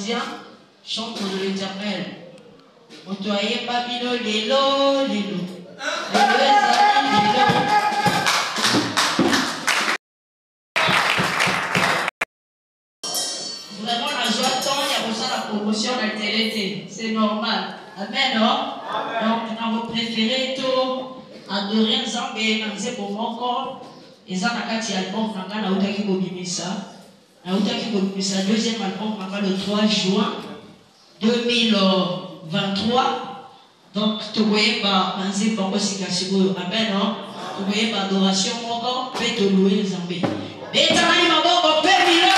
Canadien chante de l'Éternel. Otoye babino lelo lelo. Vraiment la joie tant il y a besoin de la promotion de la télé, c'est normal. Amen, non? Donc nous avons préféré tout adorer Nzambe dans ces moments et ça n'a qu'à dire album na utaki kobimisa. Na utaki kobimisa deuxième album le 3 juin 2023. Donc tu voyais pas manzi bongo sikasiko. Amen, non? Tu voyais pas adoration moko peut te louer Nzambe. Et tamani maboko pemilo.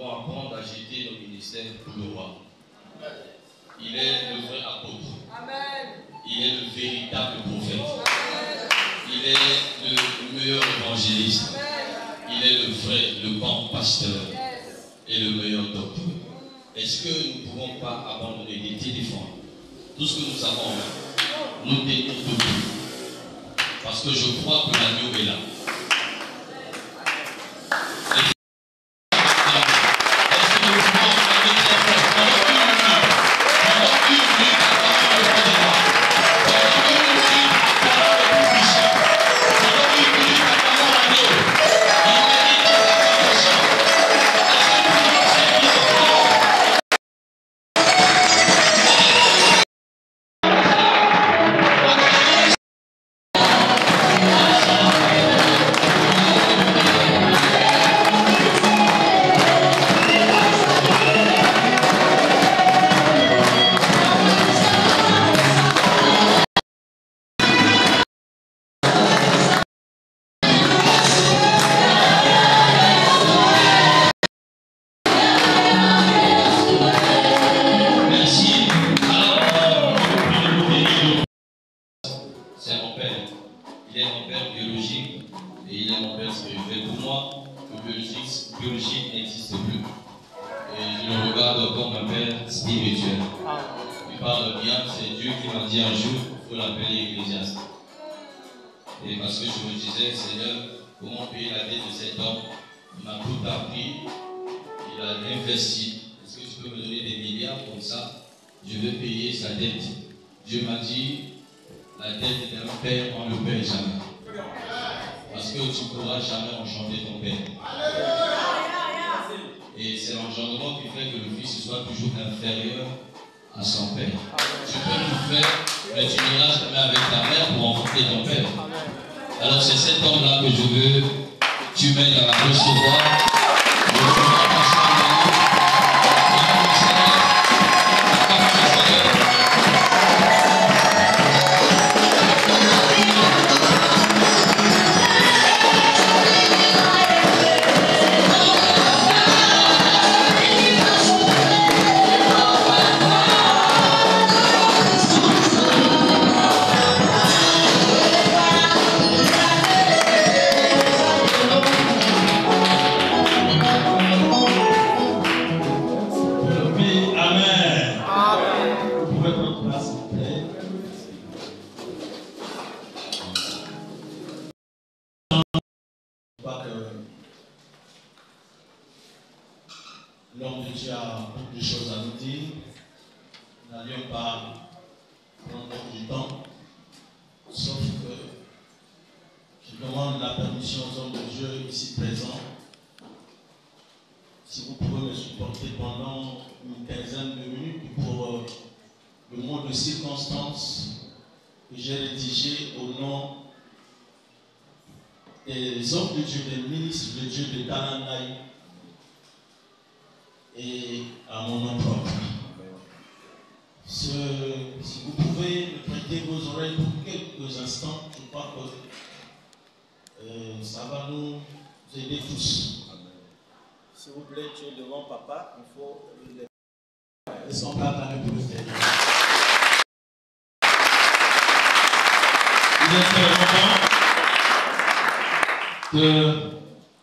devons apprendre à jeter nos ministères pour le roi. Il est le vrai apôtre. Il est le véritable prophète. Il est le meilleur évangéliste. Il est le vrai, le bon pasteur et le meilleur docteur. Est-ce que nous ne pouvons pas abandonner les téléphones, tout ce que nous avons là, nous tenir debout? Parce que je crois que l'agneau est là.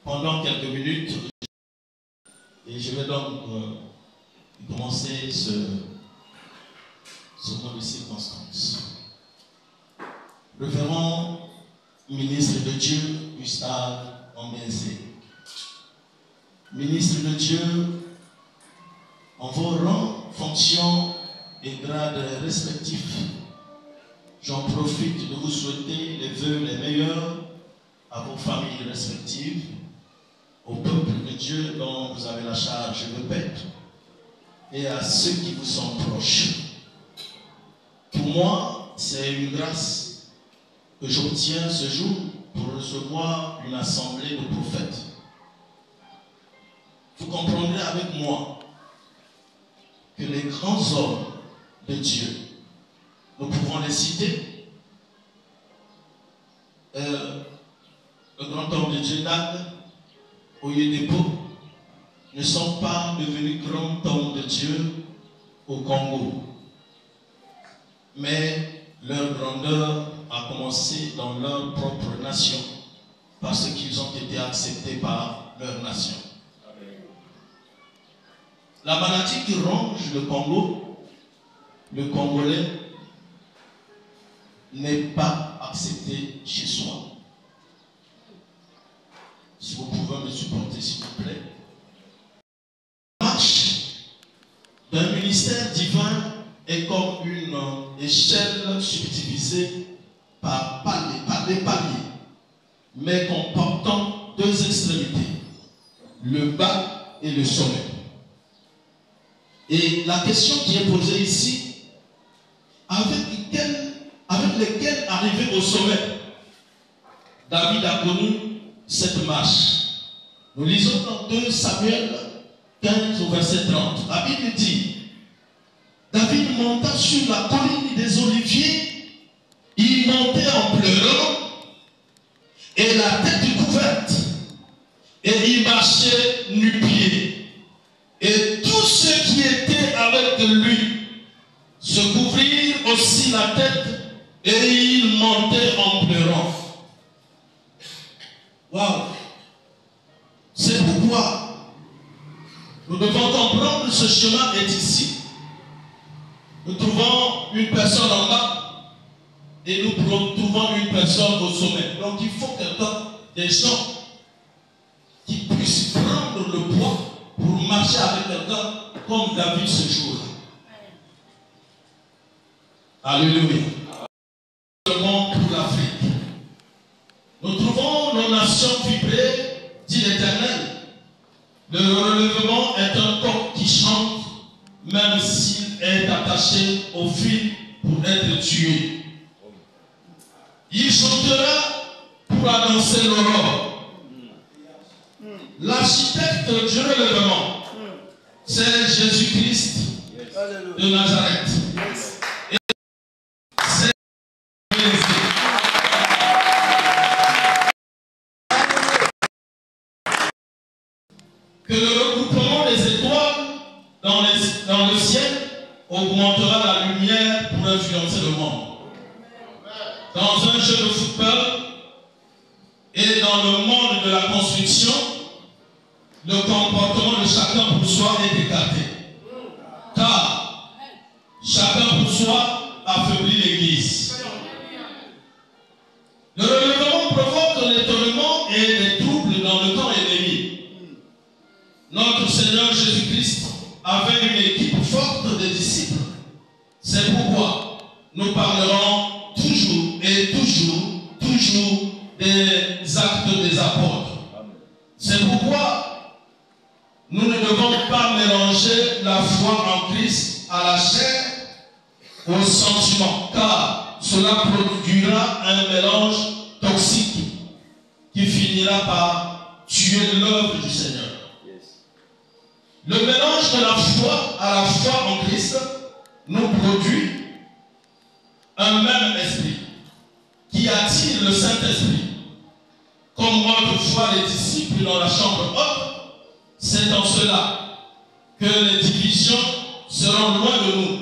Pendant quelques minutes, et je vais donc commencer ce mot de circonstance. Révérend ministre de Dieu, Gustave Ambenzé. Ministre de Dieu, en vos rangs, fonctions et grades respectifs, j'en profite de vous souhaiter les vœux les meilleurs à vos familles respectives, au peuple de Dieu dont vous avez la charge, je répète, et à ceux qui vous sont proches. Pour moi, c'est une grâce que j'obtiens ce jour pour recevoir une assemblée de prophètes. Vous comprendrez avec moi que les grands hommes de Dieu, nous pouvons les citer, le grand homme de Dieu, Dan Oyedepo, ne sont pas devenus grands hommes de Dieu au Congo. Mais leur grandeur a commencé dans leur propre nation parce qu'ils ont été acceptés par leur nation. La maladie qui ronge le Congo, le Congolais n'est pas accepté chez soi. Si vous pouvez me supporter, s'il vous plaît. La marche d'un ministère divin est comme une échelle subdivisée par des paliers, mais comportant deux extrémités, le bas et le sommet. Et la question qui est posée ici, avec lesquels arriver au sommet, David a connu cette marche. Nous lisons dans 2 Samuel 15 au verset 30. La Bible dit, David monta sur la colline des Oliviers, il montait en pleurant et la tête couverte, et il marchait nu-pied. Et tous ceux qui étaient avec lui se couvrirent aussi la tête et ils montaient en pleurant. Waouh! C'est pourquoi nous devons comprendre ce chemin est ici. Nous trouvons une personne en bas et nous trouvons une personne au sommet. Donc il faut des gens qui puissent prendre le poids pour marcher avec quelqu'un comme David ce jour-là. Alléluia. Pour l'Afrique. Nous trouvons nos nations vibrer, dit l'Éternel. Le relèvement est un corps qui chante, même s'il est attaché au fil pour être tué. Il chantera pour annoncer l'aurore. L'architecte du relèvement, c'est Jésus-Christ de Nazareth. Et c'est que le regroupement des étoiles dans le ciel augmentera la lumière pour influencer le monde. Dans un jeu de football et dans le monde de la construction, le comportement de chacun pour soi est écarté. Car chacun pour soi affaiblit l'Église. Le relèvement provoque l'étonnement et des troubles dans le camp ennemi. Notre Seigneur Jésus-Christ avait une équipe forte de disciples. C'est pourquoi nous parlerons toujours des actes des apôtres. C'est pourquoi nous ne devons pas mélanger la foi en Christ à la chair, au sentiment, car cela produira un mélange toxique qui finira par tuer l'œuvre du Seigneur. Le mélange de la foi à la foi en Christ nous produit un même esprit qui attire le Saint-Esprit. Comme autrefois les disciples dans la chambre haute, c'est en cela que les divisions seront loin de nous.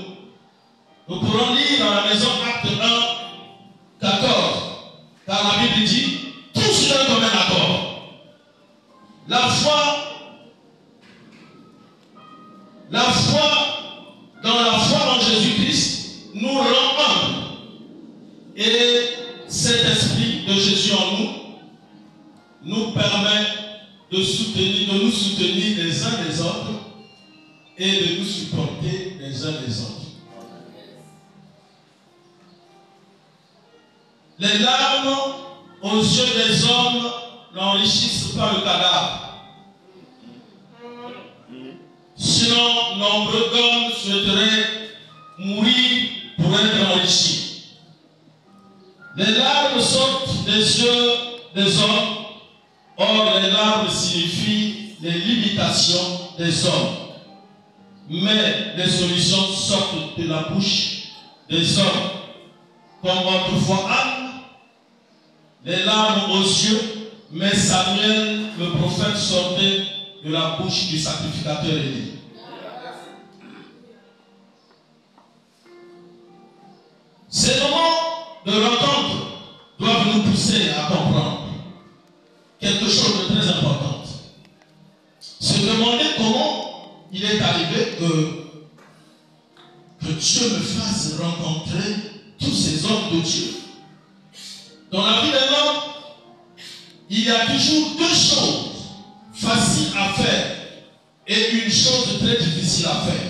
Nous pourrons lire dans la maison Acte 1, 14, car la Bible dit, tous d'un commun accord. La foi dans la foi en Jésus-Christ nous rend humbles. Et cet esprit de Jésus en nous nous permet de nous soutenir les uns les autres et de nous supporter les uns les autres. Les larmes aux yeux des hommes n'enrichissent pas le cadavre. Sinon, nombreux d'hommes souhaiteraient mourir pour être enrichis. Les larmes sortent des yeux des hommes. Or, les larmes signifient les limitations des hommes. Mais les solutions sortent de la bouche des hommes. Comme autrefois Anne, les larmes aux yeux, mais Samuel, le prophète, sortait de la bouche du sacrificateur Élie. Ces moments de rencontre doivent nous pousser à comprendre quelque chose de très important. Se demander comment il est arrivé que Dieu me fasse rencontrer tous ces hommes de Dieu. Dans la vie d'un homme, il y a toujours deux choses faciles à faire et une chose très difficile à faire.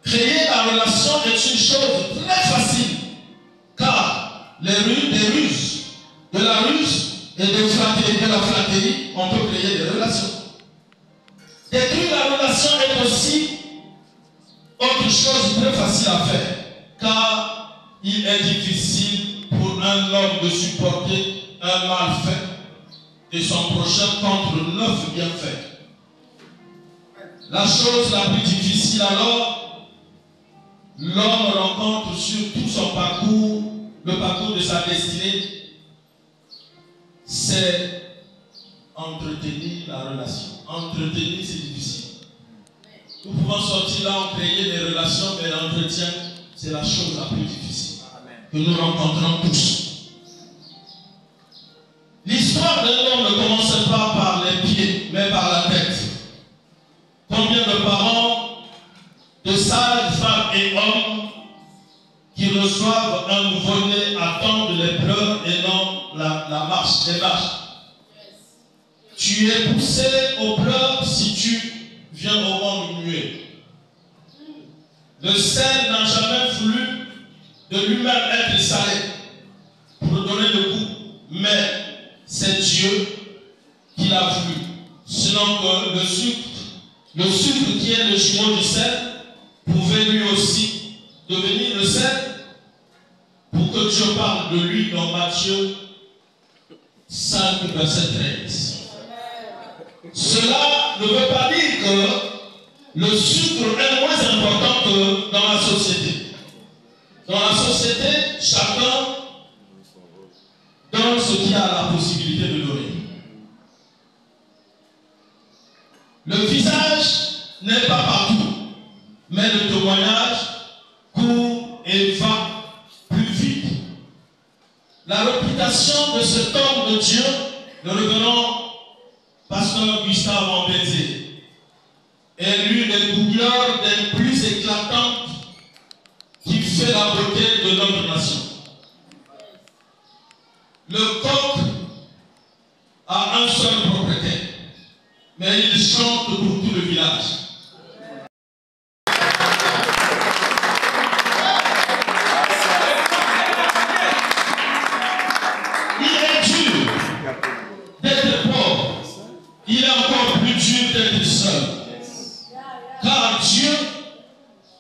Créer la relation est une chose très facile, car des ruses, de la ruse et de la flatterie, on peut créer des relations. Détruire la relation est aussi autre chose très facile à faire, car il est difficile pour un homme de supporter un mal fait de son prochain contre 9 bienfaits. La chose la plus difficile alors, l'homme rencontre sur tout son parcours, le parcours de sa destinée, c'est entretenir la relation. Entretenir, c'est difficile. Nous pouvons sortir là, on crée des relations, mais l'entretien, c'est la chose la plus difficile que nous rencontrons tous. L'histoire d'un homme ne commence pas par les pieds, mais par la tête. Combien de parents, de sages femmes et hommes qui reçoivent un nouveau-né attendent les pleurs et non les marches. Tu es poussé aux pleurs si tu viens au monde muet. Le sel n'a jamais voulu de lui-même être salé pour donner le goût, mais c'est Dieu qui l'a voulu. Sinon que le sucre qui est le jumeau du sel pouvait lui aussi devenir le sel, pour que Dieu parle de lui dans Matthieu 5, verset 13. Cela ne veut pas dire que le sucre est moins important que dans la société. Dans la société, chacun donne ce qu'il a la possibilité de donner. Le visage n'est pas partout, mais le témoignage court et va plus vite. La réputation de cet homme de Dieu, le révérend pasteur Gustave Ambézé, est l'une des couleurs des plus éclatantes qui fait la beauté de notre nation. Le coq a un seul propriétaire, mais il chante pour tout le village. Il est dur d'être pauvre. Il est encore plus dur d'être seul. Car Dieu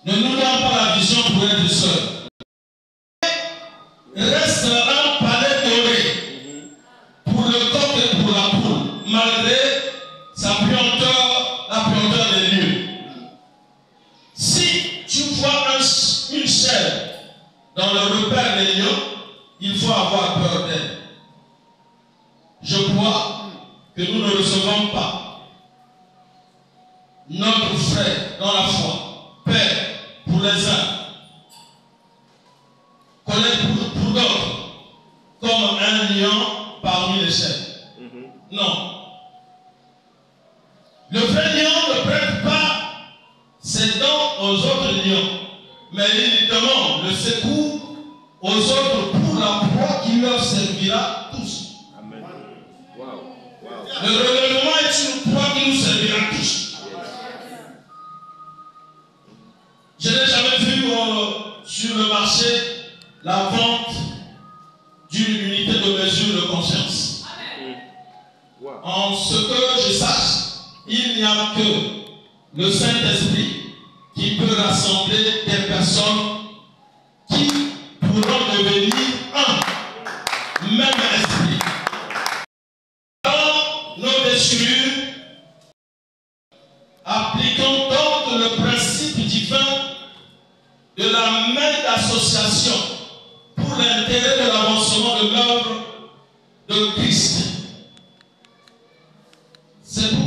ne nous donne pas la vision pour être seul. Reste un palais doré pour le coq et pour la poule, malgré sa puanteur, la puanteur des lieux. Si tu vois une chèvre dans le repère des lions, il faut avoir peur d'elle. Je crois que nous ne recevons pas notre frère dans la foi, père pour les uns, collègue pour d'autres, comme un lion parmi les chèvres. Non. Le vrai lion ne prête pas ses dents aux autres lions, mais il demande le secours aux autres pour la proie qui leur servira tous. Amen. Le relèvement est une proie qui nous servira tous. Je n'ai jamais vu sur le marché la vente d'une unité de mesure de conscience. En ce que je sache, il n'y a que le Saint-Esprit qui peut rassembler des personnes qui pourront devenir un même esprit. Dans nos déchirures, appliquons donc le principe divin de la main d'association pour l'intérêt de l'avancement de l'œuvre de Christ. C'est pour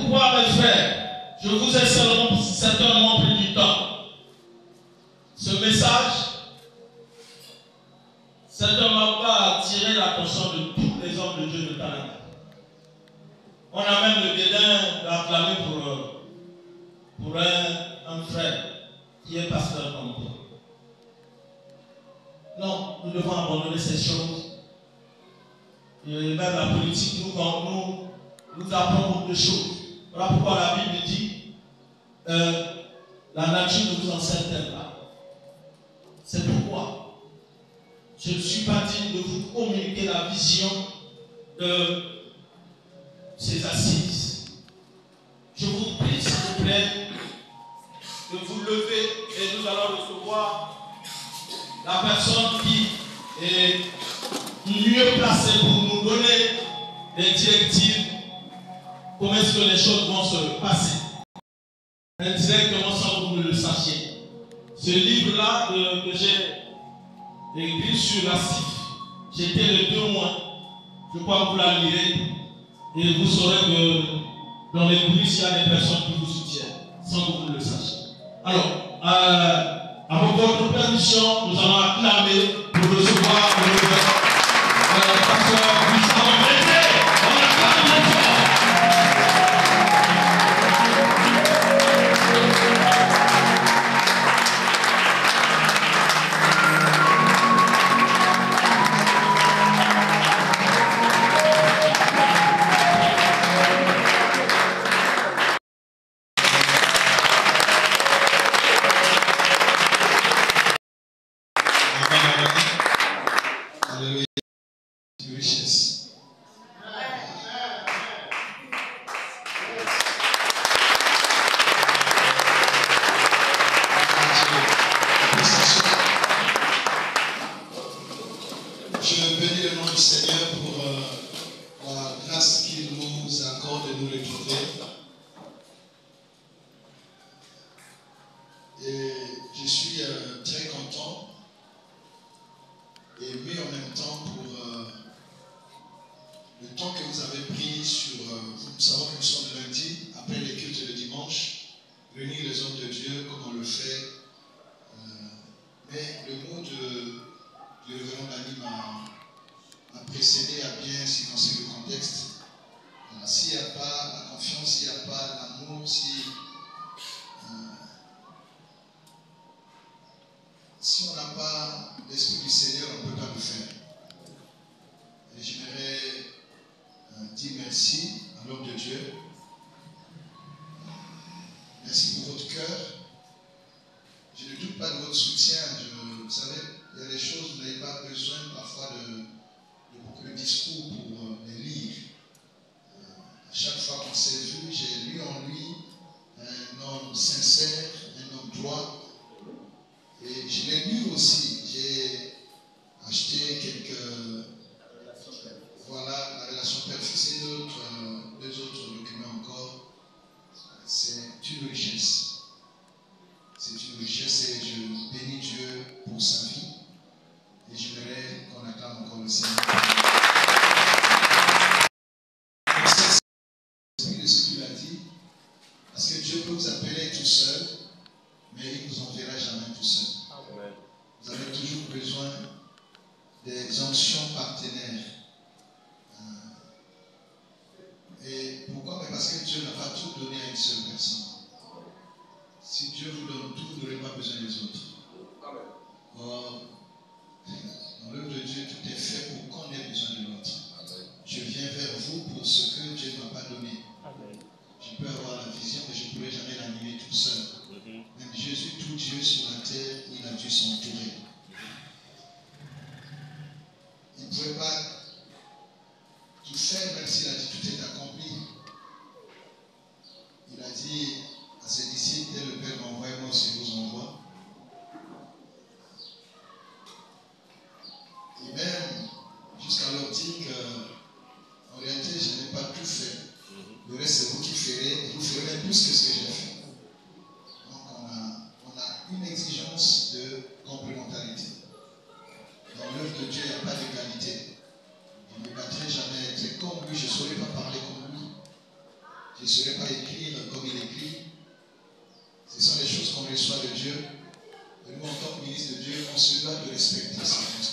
l'attention de tous les hommes de Dieu de Canada. On a même le dédain d'acclamer pour un frère qui est pasteur comme toi. Non, nous devons abandonner ces choses. Et même la politique nous apprend beaucoup de choses. Voilà pourquoi la Bible dit la nature ne vous enseigne pas. C'est pourquoi je ne suis pas digne de vous communiquer la vision de ces assises. Je vous prie, s'il vous plaît, de vous lever et nous allons recevoir la personne qui est mieux placée pour nous donner des directives. Comment est-ce que les choses vont se passer indirectement sans que vous ne le sachiez. Ce livre-là que j'ai écrit sur la CIF, j'étais le 2 mois. Je crois que vous la lirez et vous saurez que dans les coulisses, il y a des personnes qui vous soutiennent sans que vous ne le sachiez. Alors, avec votre permission, nous allons acclamer pour recevoir le pasteur Gustave Brézé. On acclame le fort.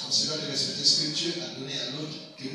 On se doit de respecter ce que Dieu a donné à l'autre que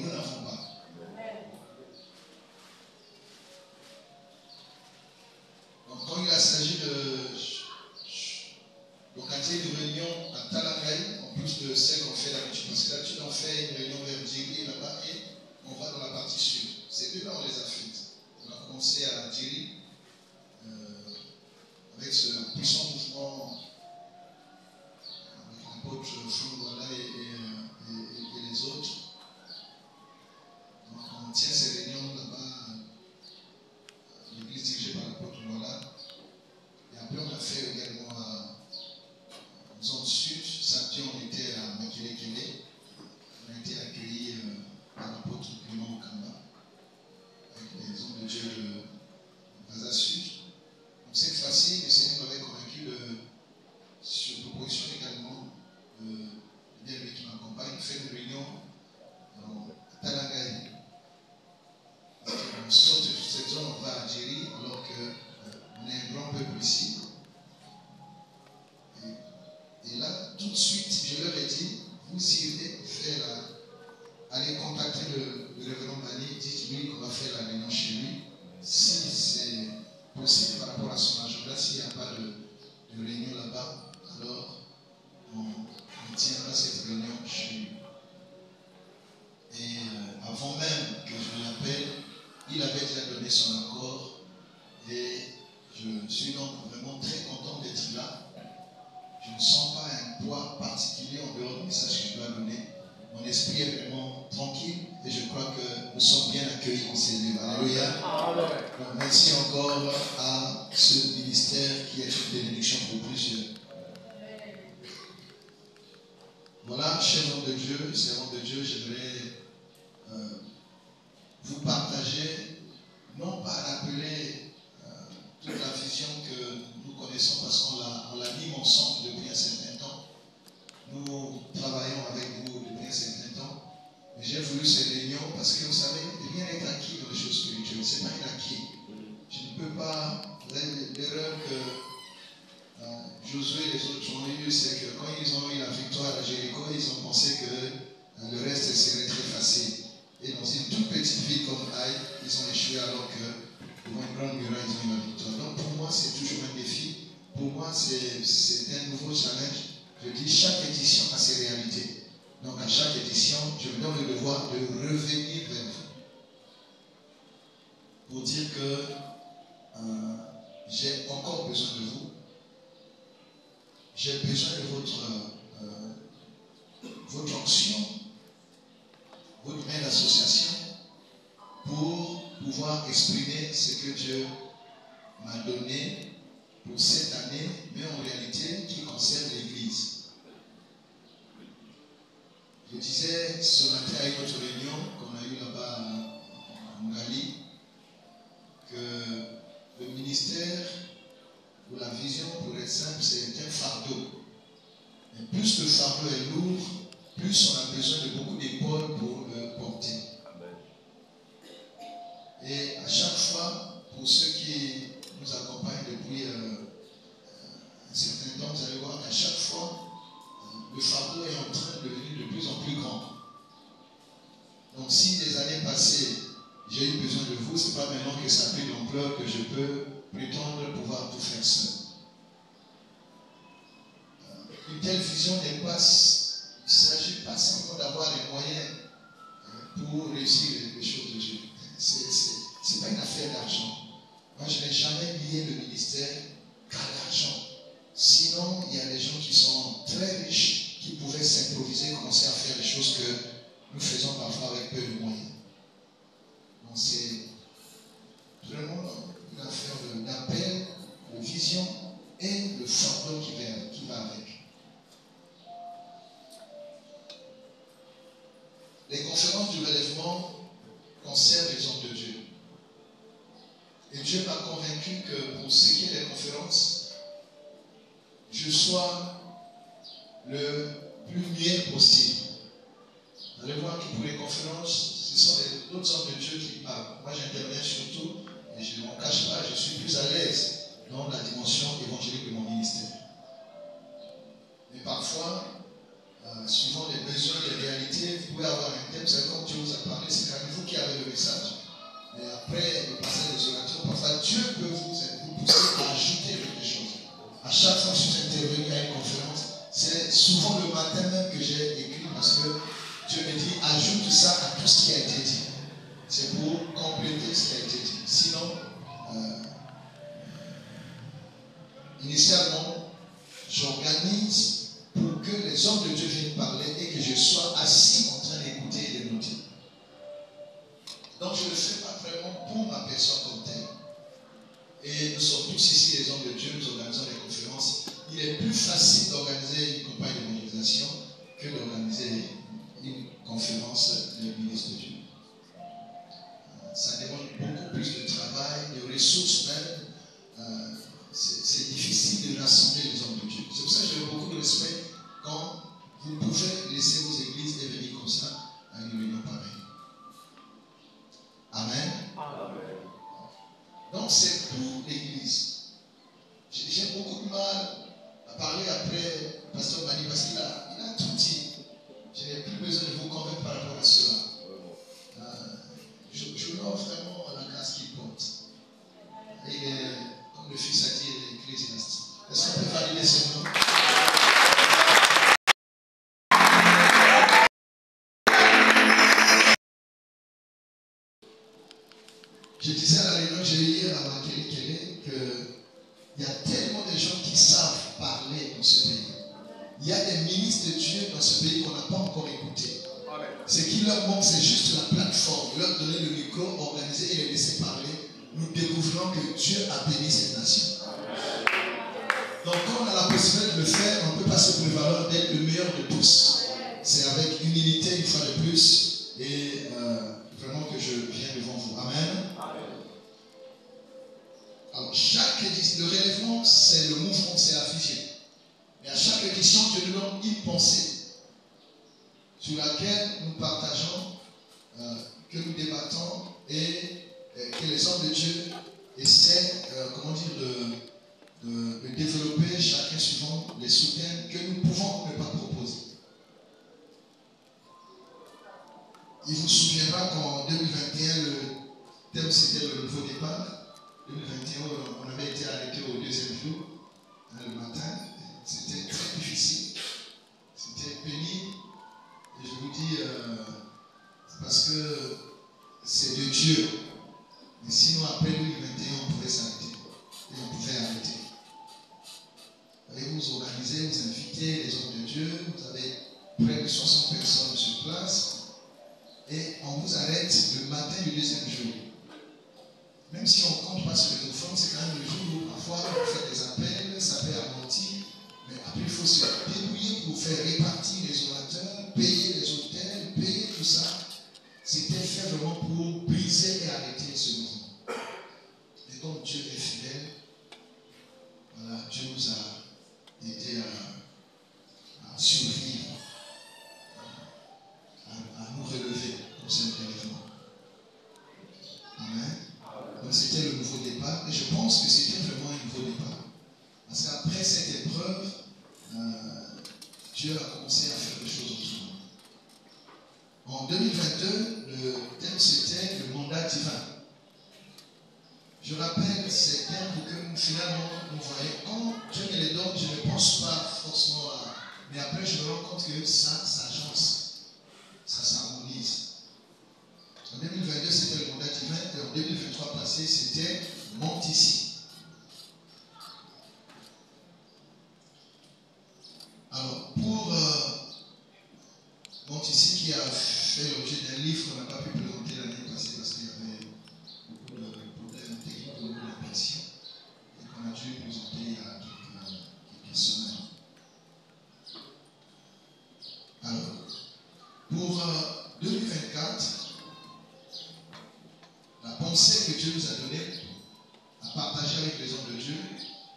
accueilli en ses lieux. Alléluia. Donc, merci encore à ce ministère qui est une bénédiction pour plusieurs. Voilà, chers hommes de Dieu, servants de Dieu, j'aimerais vous partager, non pas rappeler toute la vision que nous connaissons parce qu'on l'a mis ensemble depuis un certain temps. Nous travaillons avec vous depuis un certain temps. Mais j'ai voulu ces réunions parce que vous savez, rien n'est acquis dans les choses spirituelles. Ce n'est pas un acquis. Je ne peux pas. L'erreur que Josué et les autres ont eu, c'est que quand ils ont eu la victoire à Jéricho, ils ont pensé que le reste serait très facile. Et dans une toute petite ville comme Haï, ils ont échoué alors que devant une grande muraille, ils ont eu la victoire. Donc pour moi, c'est toujours un défi. Pour moi, c'est un nouveau challenge. Je dis chaque édition a ses réalités. Donc à chaque édition, je me donne le devoir de revenir vers vous. Pour dire que j'ai encore besoin de vous. J'ai besoin de votre onction, votre main d'association pour pouvoir exprimer ce que Dieu m'a donné pour cette année, mais en réalité qui concerne l'Église. Je disais ce matin à une autre réunion qu'on a eue là-bas en Gali que le ministère ou la vision, pour être simple, c'est un fardeau. Mais plus le fardeau est lourd, plus on a besoin de beaucoup d'épaules pour le porter. Et à chaque fois, pour ceux qui nous accompagnent depuis un certain temps, vous allez voir qu'à chaque fois, le fardeau est en train de devenir de plus en plus grand. Donc si des années passées, j'ai eu besoin de vous, ce n'est pas maintenant que ça a pris l'ampleur que je peux prétendre pouvoir tout faire seul. Une telle vision n'est pas, il ne s'agit pas simplement d'avoir les moyens pour réussir les choses de Dieu. Ce n'est pas une affaire d'argent. Moi, je n'ai jamais lié le ministère qu'à l'argent. Sinon, il y a des gens qui sont très riches, qui pouvaient s'improviser, commencer à faire des choses que nous faisons parfois avec peu de moyens. Donc c'est vraiment une affaire d'appel, de vision et le fardeau qui va avec. Les conférences du relèvement concernent les hommes de Dieu. Et Dieu m'a convaincu que pour ce qui est des conférences, je sois le plus muet possible. Vous allez voir que pour les conférences, ce sont d'autres hommes de Dieu qui parlent. Moi, j'interviens surtout, et je ne m'en cache pas, je suis plus à l'aise dans la dimension évangélique de mon ministère. Mais parfois, suivant les besoins, les réalités, vous pouvez avoir un thème, c'est comme Dieu vous a parlé, c'est quand même vous qui avez le message. Mais après le passage des orateurs, parfois Dieu peut vous pousser à ajouter quelque chose. À chaque fois que je suis intervenu à une conférence, c'est souvent le matin même que j'ai écrit parce que Dieu me dit ajoute ça à tout ce qui a été dit. C'est pour compléter ce qui a été dit. Sinon, initialement, j'organise pour que les hommes de Dieu viennent parler et que je sois assis en train d'écouter et de noter. Donc je ne le fais pas vraiment pour ma personne comme telle. Et nous sommes tous ici les hommes de Dieu, nous organisons des conférences. Il est plus facile d'organiser une campagne d'évangélisation que d'organiser une conférence de ministre de Dieu. Ça demande beaucoup plus de travail, de ressources même. C'est difficile de rassembler les hommes de Dieu. C'est pour ça que j'ai beaucoup de respect quand vous pouvez laisser vos églises et venir comme ça à une réunion pareille. Amen. Amen. Donc c'est pour l'église. J'ai beaucoup de mal à parler après Pasteur Mani parce qu'il a tout dit. Je n'ai plus besoin de vous convaincre par rapport à cela. J'honore vraiment la grâce qu'il porte. Il est, comme le fils a dit, il est ecclésiaste. Est-ce qu'on peut valider ce nom? Je disais à la réunion que j'ai eu hier à Makele qu'il y a tellement de gens qui savent parler dans ce pays. Il y a des ministres de Dieu dans ce pays qu'on n'a pas encore écoutés. Ce qui leur manque, c'est juste la plateforme. une forme, leur donner le micro, organiser et les laisser parler, nous découvrons que Dieu a béni cette nation. Donc quand on a la possibilité de le faire, on ne peut pas se prévaloir d'être le meilleur de tous. C'est avec humilité une fois de plus et vraiment que je viens devant vous. Amen. Alors le relèvement, c'est le mouvement, c'est la fusion. Mais à chaque édition, Dieu nous donne une pensée sur laquelle nous partageons, que nous débattons et que les hommes de Dieu essaient, de développer chacun suivant les sous-thèmes que nous pouvons ne pas proposer. Il vous souviendra qu'en 2021, le thème c'était le nouveau départ. 2021, on avait été arrêté au deuxième jour, le matin. C'était très difficile. C'était pénible. Et je vous dis, c'est parce que c'est de Dieu. Mais sinon, après 2021, on pouvait s'arrêter. Et on pouvait arrêter. Allez vous organiser, vous inviter les hommes de Dieu. Vous avez près de 60 personnes sur place. Et on vous arrête le matin du deuxième jour. Même si on ne compte pas sur les téléphones, c'est quand même le jour où parfois on fait des appels, ça fait amortir. Mais après, il faut se débrouiller pour faire répartir les orateurs, payer les hôtels, payer tout ça. C'était fait vraiment pour briser et arrêter ce mouvement. Et donc Dieu est fidèle. Voilà, Dieu nous a aidé à survivre, à nous relever pour ce relèvement. Amen. Donc c'était le nouveau départ. Et je pense que c'était vraiment un nouveau départ. Parce qu'après cette épreuve, Dieu a commencé à faire des choses autrement. En 2022, le thème c'était le mandat divin. Je rappelle ces thèmes pour que finalement nous voyons quand Dieu me les donne, je ne pense pas forcément à. Mais après, je me rends compte que ça s'agence, ça s'harmonise. En 2022, c'était le mandat divin et en 2023 passé, c'était monte ici. Alors, pour Montici qui a fait l'objet d'un livre qu'on n'a pas pu présenter l'année passée parce qu'il y avait beaucoup de problèmes techniques au niveau de l'impression et qu'on a dû présenter il y a quelques semaines. Alors, pour 2024, la pensée que Dieu nous a donnée à partager avec les hommes de Dieu,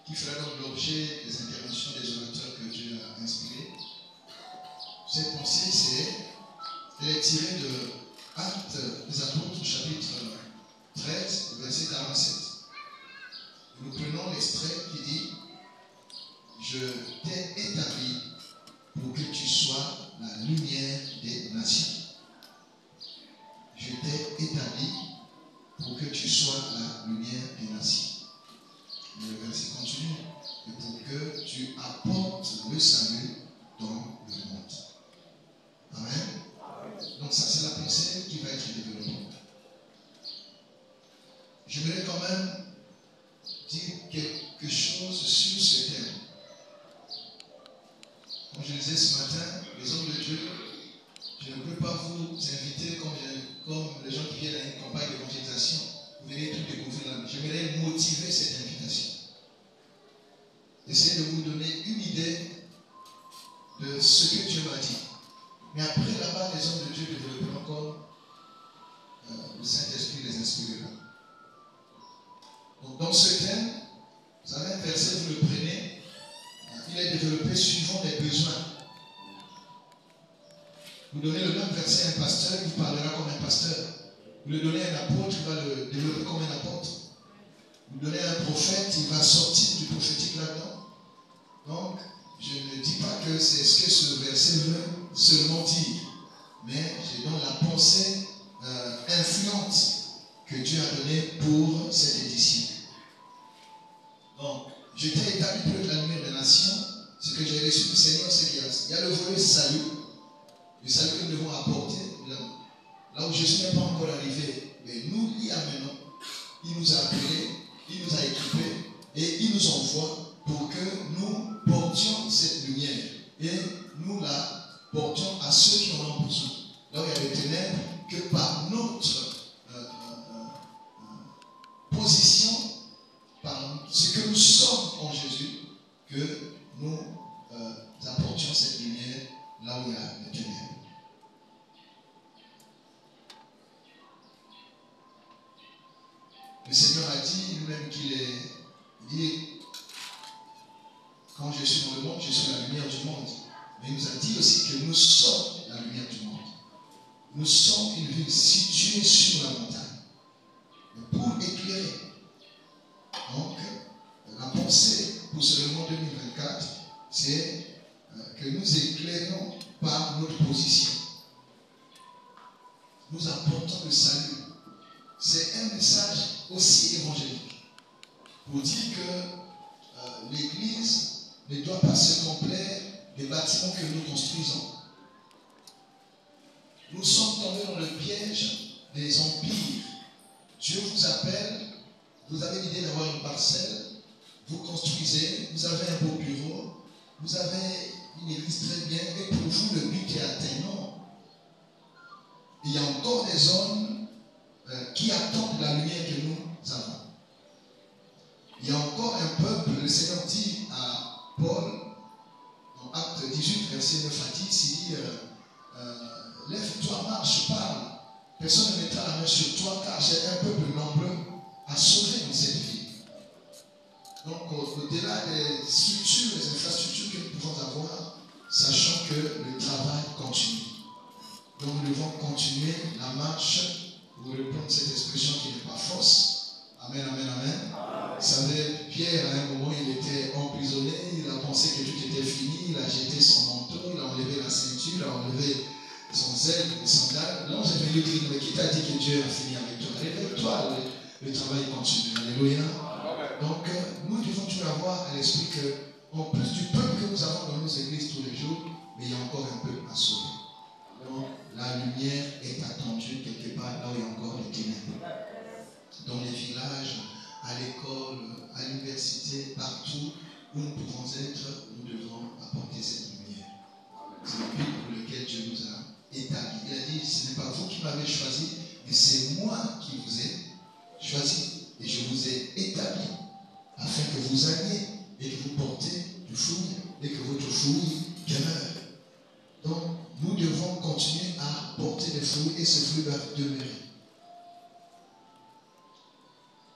qui fera donc l'objet des interventions des orateurs que Dieu a inspirés. Cette pensée, elle est tirée de Actes des Apôtres, chapitre 13, verset 47. Nous prenons l'extrait qui dit « Je t'ai établi pour que tu sois la lumière des nations. » Je t'ai établi pour que tu sois la lumière des nations. Mais le verset continue. Et pour que tu apportes le salut dans le monde. Amen. Donc ça c'est la pensée qui va être développée. J'aimerais quand même dire quelque chose sur ce thème. Comme je le disais ce matin, les hommes de Dieu, je ne peux pas vous inviter comme les gens qui viennent à une campagne d'évangélisation. Vous venez tout découvrir là. J'aimerais motiver cette invitation. Essayez de vous donner une idée de ce que Dieu m'a dit. Mais après là-bas, les hommes de Dieu développeront encore, le Saint-Esprit les inspirera. Donc dans ce thème, vous avez un verset, vous le prenez, il est développé suivant les besoins. Vous donnez le même verset à un pasteur, il vous parlera comme un pasteur. Vous le donnez à un apôtre, il va le développer comme un apôtre. Vous le donnez à un prophète, il va sortir du prophétique là-dedans. Donc, je ne dis pas que c'est ce que ce verset veut seulement dire, mais je donne la pensée influente que Dieu a donnée pour cette édition. Donc, je t'ai établi pour la lumière des nations. Ce que j'ai reçu du Seigneur, c'est qu'il y a le volet salut, le salut que nous devons apporter. Là où Jésus n'est pas encore arrivé, mais nous l'y amenons. Il nous a appelés, il nous a équipés et il nous envoie pour que nous portions cette lumière et nous la portions à ceux qui en ont besoin. Là où il y a des ténèbres, que par nos Le Seigneur a dit lui-même qu'il est, il dit, quand je suis dans le monde, je suis la lumière du monde. Mais il nous a dit aussi que nous sommes la lumière du monde. Nous sommes une ville située sur la montagne. Pour éclairer. Donc, la pensée pour ce événement 2024, c'est que nous éclairons par notre position. Nous apportons le salut. C'est un message aussi évangélique. Pour dire que l'Église ne doit pas se complaire des bâtiments que nous construisons. Nous sommes tombés dans le piège des empires. Dieu vous appelle, vous avez l'idée d'avoir une parcelle, vous construisez, vous avez un beau bureau, vous avez une église très bien, et pour vous, le but est atteint. Non. Il y a encore des hommes qui attendent la lumière que nous avons. Il y a encore un peuple, le Seigneur dit à Paul, dans Acte 18, verset 9 à 10, il dit lève-toi, marche, parle. Personne ne mettra la main sur toi, car j'ai un peuple nombreux à sauver dans cette vie. Donc, au-delà des structures, des infrastructures que nous pouvons avoir, sachant que le travail continue. Donc, nous devons continuer la marche, pour reprendre cette expression qui n'est pas fausse. Amen, amen, amen. Vous savez, Pierre, à un moment, il était emprisonné, il a pensé que tout était fini, il a jeté son manteau, il a enlevé la ceinture, il a enlevé son zèle, les sandales. L'ange est venu dire, mais qui t'a dit que Dieu a fini avec toi? Réveille-toi, le travail continue. Alléluia. Donc, nous devons toujours avoir à l'esprit que, en plus du peuple que nous avons dans nos églises tous les jours, mais il y a encore un peuple à sauver. Donc, la lumière est attendue quelque part là où il y a encore des ténèbres. Dans les villages, à l'école, à l'université, partout où nous pouvons être, nous devons apporter cette lumière. C'est le but pour lequel Dieu nous a établis. Il a dit, ce n'est pas vous qui m'avez choisi, mais c'est moi qui vous ai choisi. Et je vous ai établi afin que vous alliez et que vous portez du fruit et que votre fruit demeure. Donc, nous devons continuer à porter des fruits et ce fruit va demeurer.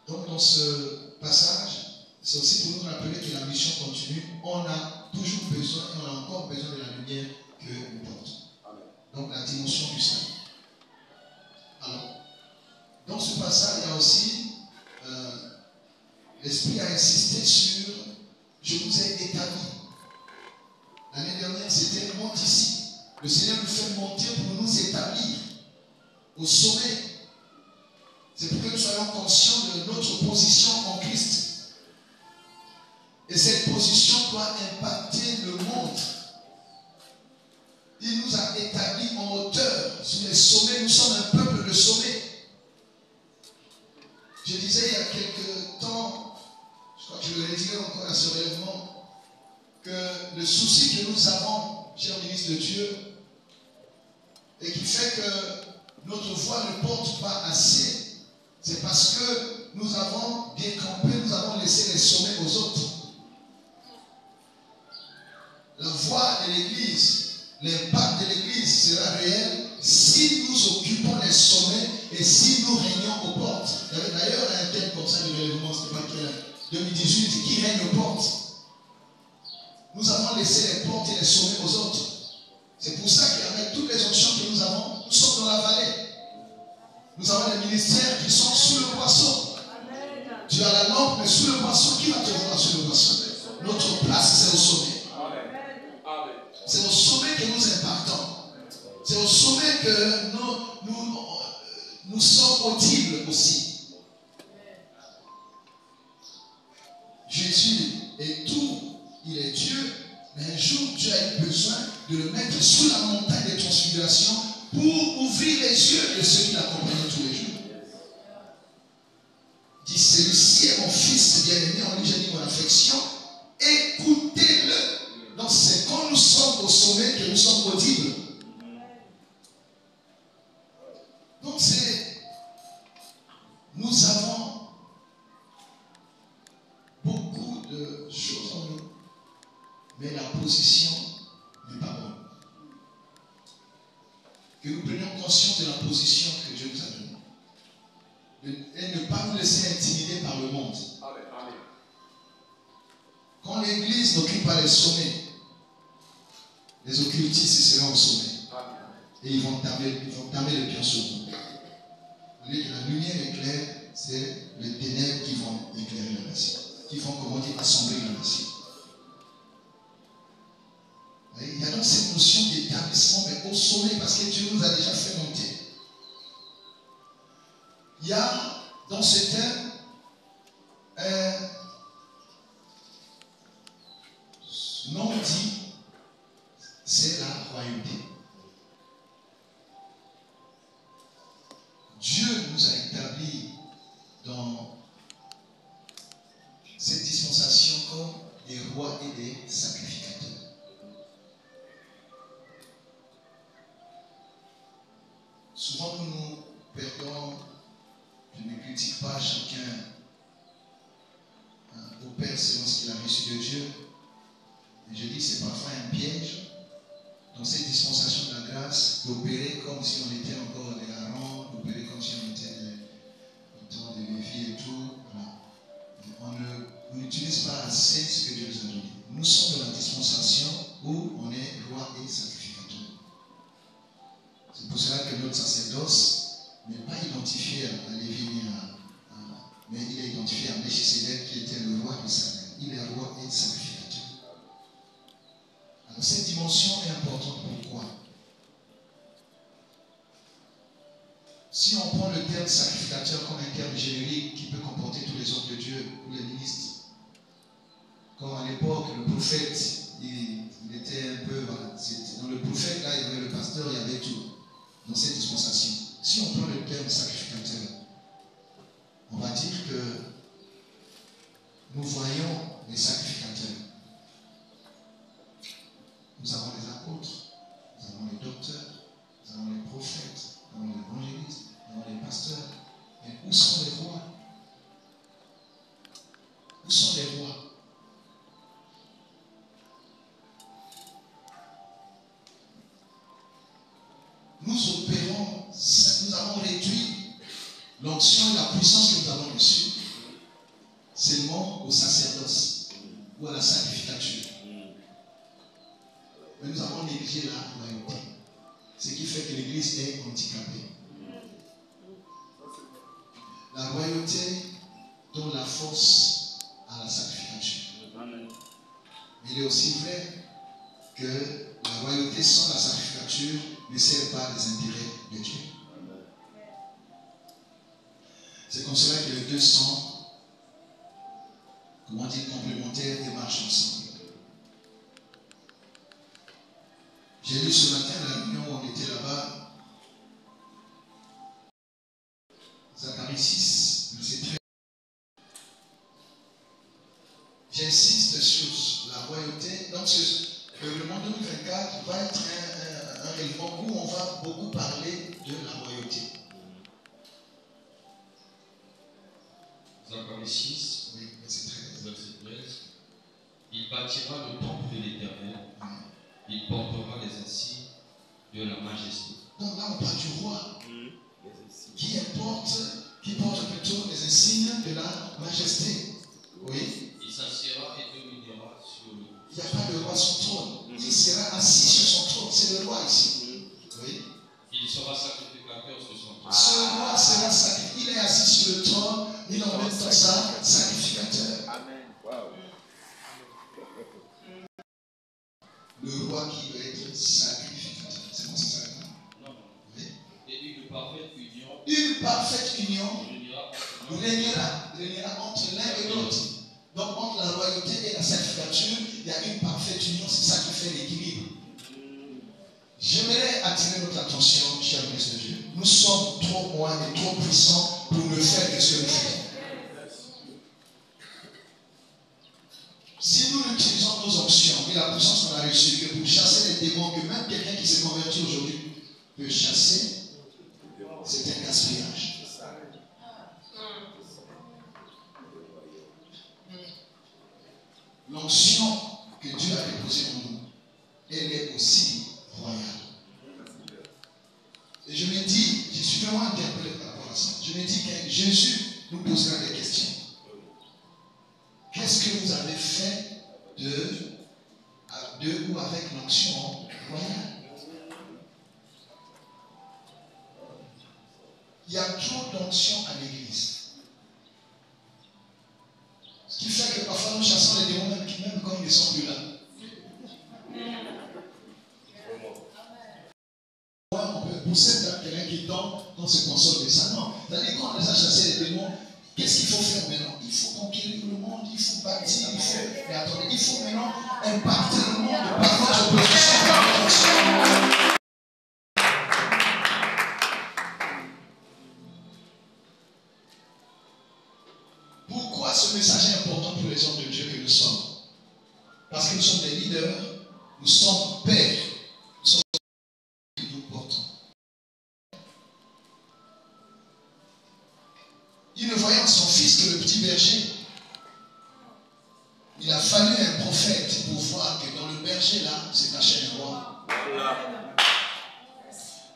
Donc, dans ce passage, c'est aussi pour nous rappeler que la mission continue. On a toujours besoin et on a encore besoin de la lumière que nous portons. Donc, la dimension du salut. Alors, dans ce passage, il y a aussi l'Esprit a insisté sur « Je vous ai établi ». L'année dernière, c'était « Monte ici ». Le Seigneur nous fait monter pour nous établir au sommet. C'est pour que nous soyons conscients de notre position en Christ. Et cette position doit impacter le monde. Il nous a établis en hauteur, sur les sommets. Nous sommes un peuple de sommet. Je disais il y a quelques temps, je crois que je le dirai encore à ce relèvement, que le souci que nous avons, cher ministre de Dieu, et qui fait que notre voix ne porte pas assez, c'est parce que nous avons décampé, nous avons laissé les sommets aux autres. La voix de l'Église, l'impact de l'Église sera réel si nous occupons les sommets et si nous régnons aux portes. Il y avait d'ailleurs un thème comme ça de relèvement, ce n'est pas quel 2018, qui règne aux portes. Nous avons laissé les portes et les sommets aux autres. C'est pour ça qu'avec toutes les options que nous avons, nous sommes dans la vallée. Nous avons des ministères qui sont sous le poisson. Amen. Tu as la lampe, mais sous le poisson, qui va te voir sous le poisson? Notre place, c'est au sommet. C'est au sommet que nous impactons. C'est au sommet que nous sommes audibles aussi. Jésus est tout, il est Dieu, mais un jour tu as eu besoin de le mettre sous la montagne de transfiguration pour ouvrir les yeux de ceux qui l'accompagnent tous les jours. Il dit, celui-ci est mon fils bien-aimé, en lui j'ai mis mon affection, écoutez-le. Donc c'est quand nous sommes au sommet que nous sommes audibles. Donc nous avons beaucoup de choses en nous, mais la position n'est pas bonne. que nous prenions conscience de la position que Dieu nous a donnée. Et ne pas nous laisser intimider Quand l'église n'occupe pas les sommets, les occultistes seront au sommet. Et ils vont tamer le pion sur vous. Au lieu que la lumière éclaire, c'est les ténèbres qui vont éclairer la nation. Qui vont, comment dire, assembler la nation. Il y a donc cette notion d'établissement, mais au sommet, parce que Dieu nous a déjà fait monter. Il y a dans ce thème non dit, c'est la royauté. Dieu nous a établis dans cette dispensation comme des rois et des sacrificateurs. Souvent nous perdons, je ne critique pas chacun opère selon ce qu'il a reçu de Dieu. Et je dis que c'est parfois un piège dans cette dispensation de la grâce d'opérer comme si on était encore des Aaron, d'opérer comme si on était au temps de Lévi et tout. Voilà. On n'utilise pas assez ce que Dieu nous a donné. Nous sommes dans la dispensation où on est roi et sacrificateur. C'est pour cela que notre sacerdoce n'est pas identifié à Lévi, mais il est identifié à Melchisedec qui était le roi de Salem. Il est roi et sacrificateur. Alors cette dimension est importante. Pourquoi? Si on prend le terme sacrificateur comme un terme générique qui peut comporter tous les hommes de Dieu, tous les ministres, comme à l'époque, le prophète, il était un peu... Voilà, dans le prophète, là, il y avait le pasteur, il y avait tout. Dans cette dispensation. Si on prend le terme sacrificateur, on va dire que nous voyons les sacrificateurs. Nous avons les apôtres, nous avons les docteurs, nous avons les prophètes, nous avons les évangélistes, nous avons les pasteurs. Mais où sont les rois? Où sont les rois? Nous opérons, nous avons réduit l'onction et la puissance que nous avons reçue seulement au sacerdoce ou à la sacrificature. Mais nous avons négligé la royauté. Ce qui fait que l'Église est handicapée. La royauté donne la force à la sacrificature. Mais il est aussi vrai que la royauté sans la sacrificature ne sert pas les intérêts de Dieu. C'est comme cela que les deux sont, comment dire, complémentaires et marchent ensemble. J'ai lu ce matin la réunion où on était là-bas, Zacharie 6, verset 13. J'insiste sur la royauté. Donc le règlement 2024 va être un règlement où on va beaucoup parler de la royauté. Zacharie 6, oui, verset 13. Il bâtira le temple de l'Éternel. Il portera les insignes de la majesté. Donc là, on parle du roi qui porte plutôt les insignes de la majesté. Oui. Il s'assiera et dominera sur le... Il n'y a pas de roi sur son trône. Il sera assis sur son trône. C'est le roi ici. Oui. Il sera sacrificateur sur son trône. Ce roi sera sacrificateur. Il est assis sur le trône. Il est en même temps sacrificateur. Amen. Wow. Le roi qui veut être sacrificateur. C'est bon, c'est ça? Non. Oui. Et une parfaite union. Une parfaite union régnera entre l'un et l'autre. Donc entre la royauté et la sacrificature, il y a une parfaite union. C'est ça qui fait l'équilibre. J'aimerais attirer notre attention, chers amis de Dieu. Nous sommes trop loin et trop puissants pour ne faire que ce que nous faisons. Si nous utilisons nos options et la puissance qu'on a reçue que pour chasser les démons, que même quelqu'un qui s'est converti aujourd'hui peut chasser, c'est un gaspillage. L'onction que Dieu a déposée en nous, elle est aussi royale. Et je me dis, je suis vraiment interpellé par rapport à ça. Je me dis que Jésus nous posera des questions. Qu'est-ce que vous avez fait à deux ou avec l'onction royale. Il y a trop d'onction à l'église. Ce qui fait que parfois nous chassons les démons même quand ils ne sont plus là. On peut pousser quelqu'un qui tombe, on se console de ça. Non. C'est-à-dire quand on les a chassés les démons, qu'est-ce qu'il faut faire maintenant? Il faut conquérir le monde, il faut bâtir, mais attendez, il faut maintenant impacter le monde par votre position. Pourquoi ce message est important pour les hommes de Dieu que nous sommes? Parce que nous sommes des leaders, nous sommes pères, nous sommes des que nous portons. Il ne voyait en son fils que le petit berger. Il a fallu un prophète pour voir que dans le berger là, c'est caché un roi.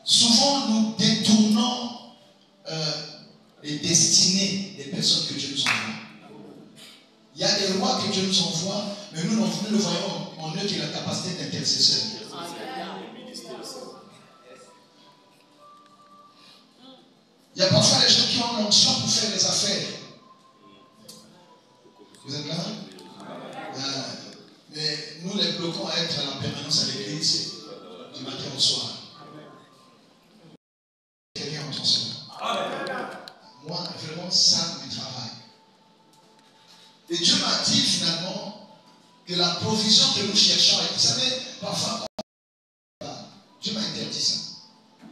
Souvent nous détournons les destinées des personnes que Dieu nous envoie. Il y a des rois que Dieu nous envoie, mais nous ne voyons en eux que la capacité d'intercesseur. Il y a parfois des gens qui ont l'onction pour faire des affaires. Vous êtes là? Mais nous les bloquons à être en permanence à l'église du matin au soir. Quelqu'un entend cela? Moi, vraiment, ça me travaille. Et Dieu m'a dit finalement que la provision que nous cherchons, et vous savez, parfois, Dieu m'a interdit ça.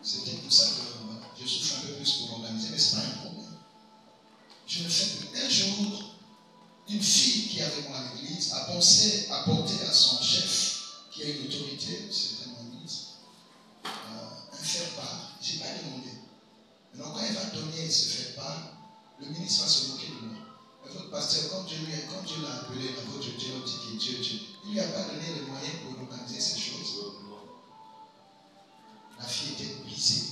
C'était pour ça que voilà, je souffre un peu plus pour organiser, mais ce n'est pas un problème. Je le fais. Un jour, une fille qui est avec moi à l'église a pensé à porter à son chef, qui a une autorité, c'est un ministre, un faire-part. Je n'ai pas demandé. Donc quand il va donner ce faire-part, le ministre va se moquer de moi. Mais votre pasteur, quand Dieu l'a appelé, votre Dieu, il ne lui a pas donné les moyens pour organiser ces choses. La fille était brisée.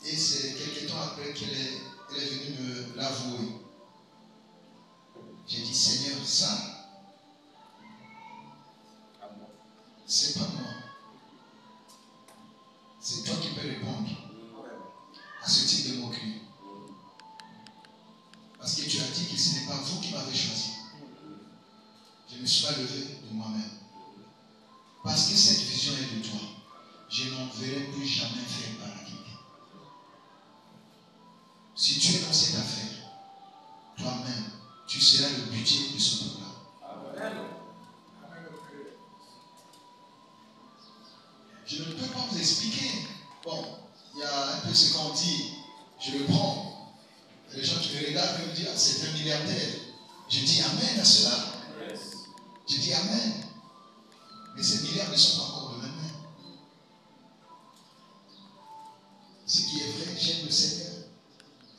Et c'est quelques temps après qu'elle est venue me l'avouer. J'ai dit, Seigneur, ça, c'est pas moi. C'est toi qui peux répondre à ce type de moquerie. Parce que tu as dit que ce n'est pas vous qui m'avez choisi. Je ne me suis pas levé de moi-même. Parce que cette vision est de toi. Je n'en verrai plus jamais faire par la quelqu'un. Si tu es dans cette affaire, toi-même, tu seras le budget de ce programme. Amen. Je ne peux pas vous expliquer. Bon, il y a un peu ce qu'on dit, je le prends. Les gens qui me regardent me disent, ah, c'est un milliardaire. Je dis Amen à cela. Yes. Je dis Amen. Mais ces milliards ne sont pas encore de mes mains. Ce qui est vrai, j'aime le Seigneur.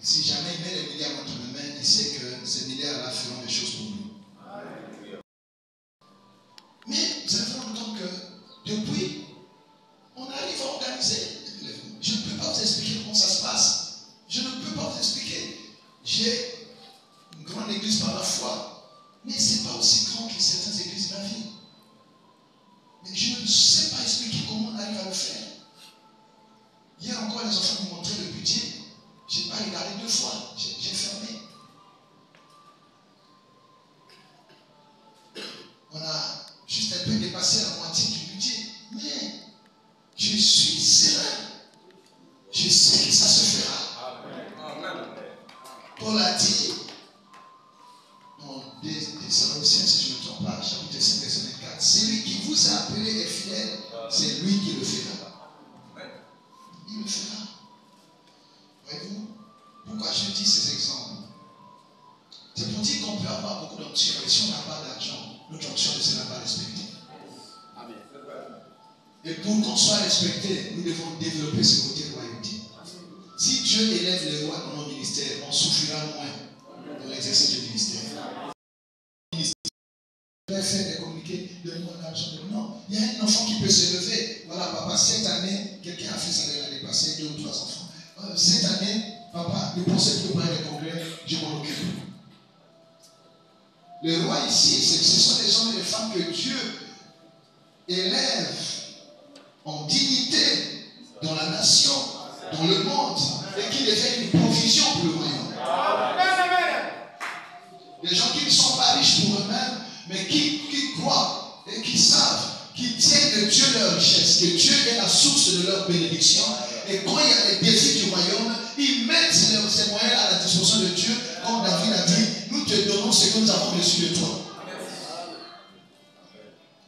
Et si jamais il met les milliards entre mes mains, il sait que ces milliards-là feront des choses pour lui. Mais vous allez voir donc que depuis, on arrive à organiser. Je ne peux pas vous expliquer comment ça se passe. Je ne peux pas vous expliquer. J'ai une grande église par la foi, mais ce n'est pas aussi grand que certaines églises de ma vie. Mais je ne sais pas expliquer comment on arrive à le faire. Hier encore, les enfants m'ont montré le budget. Je n'ai pas regardé 2 fois. J'ai fermé. On a juste un peu dépassé la moitié du budget. Mais je suis serein. Je sais que ça se fera. Amen. Paul a dit, dans Thessaloniciens, si je ne me trompe pas, chapitre 5, verset 24, celui qui vous a appelé est fidèle, c'est lui qui le fera. Il le fera. Voyez-vous? Pourquoi je dis ces exemples? C'est pour dire qu'on peut avoir beaucoup d'onction, mais si on n'a pas d'argent, notre onction ne sera pas respectée. Amen. Et pour qu'on soit respecté, nous devons développer ce côté royauté. Si Dieu élève les rois dans nos ministères, on souffrira moins dans l'exercice du ministère. Faire des communiqués, donne-moi l'argent. Non, il y a un enfant qui peut se lever. Voilà, papa, cette année, quelqu'un a fait ça l'année passée, 2 ou 3 enfants. Cette année, papa, ne pensez plus préparer les congrès, je m'en occupe. Les rois ici, ce sont des hommes et des femmes que Dieu élève en dignité dans la nation, dans le monde, et qui deviennent une provision pour le royaume. Des gens qui ne sont pas riches pour eux-mêmes, mais qui croient et qui savent, qui tiennent de Dieu leur richesse, que Dieu est la source de leur bénédiction. Et quand il y a des défis du royaume, ils mettent ces moyens à la disposition de Dieu, comme David a dit, nous te donnons ce que nous avons reçu de toi.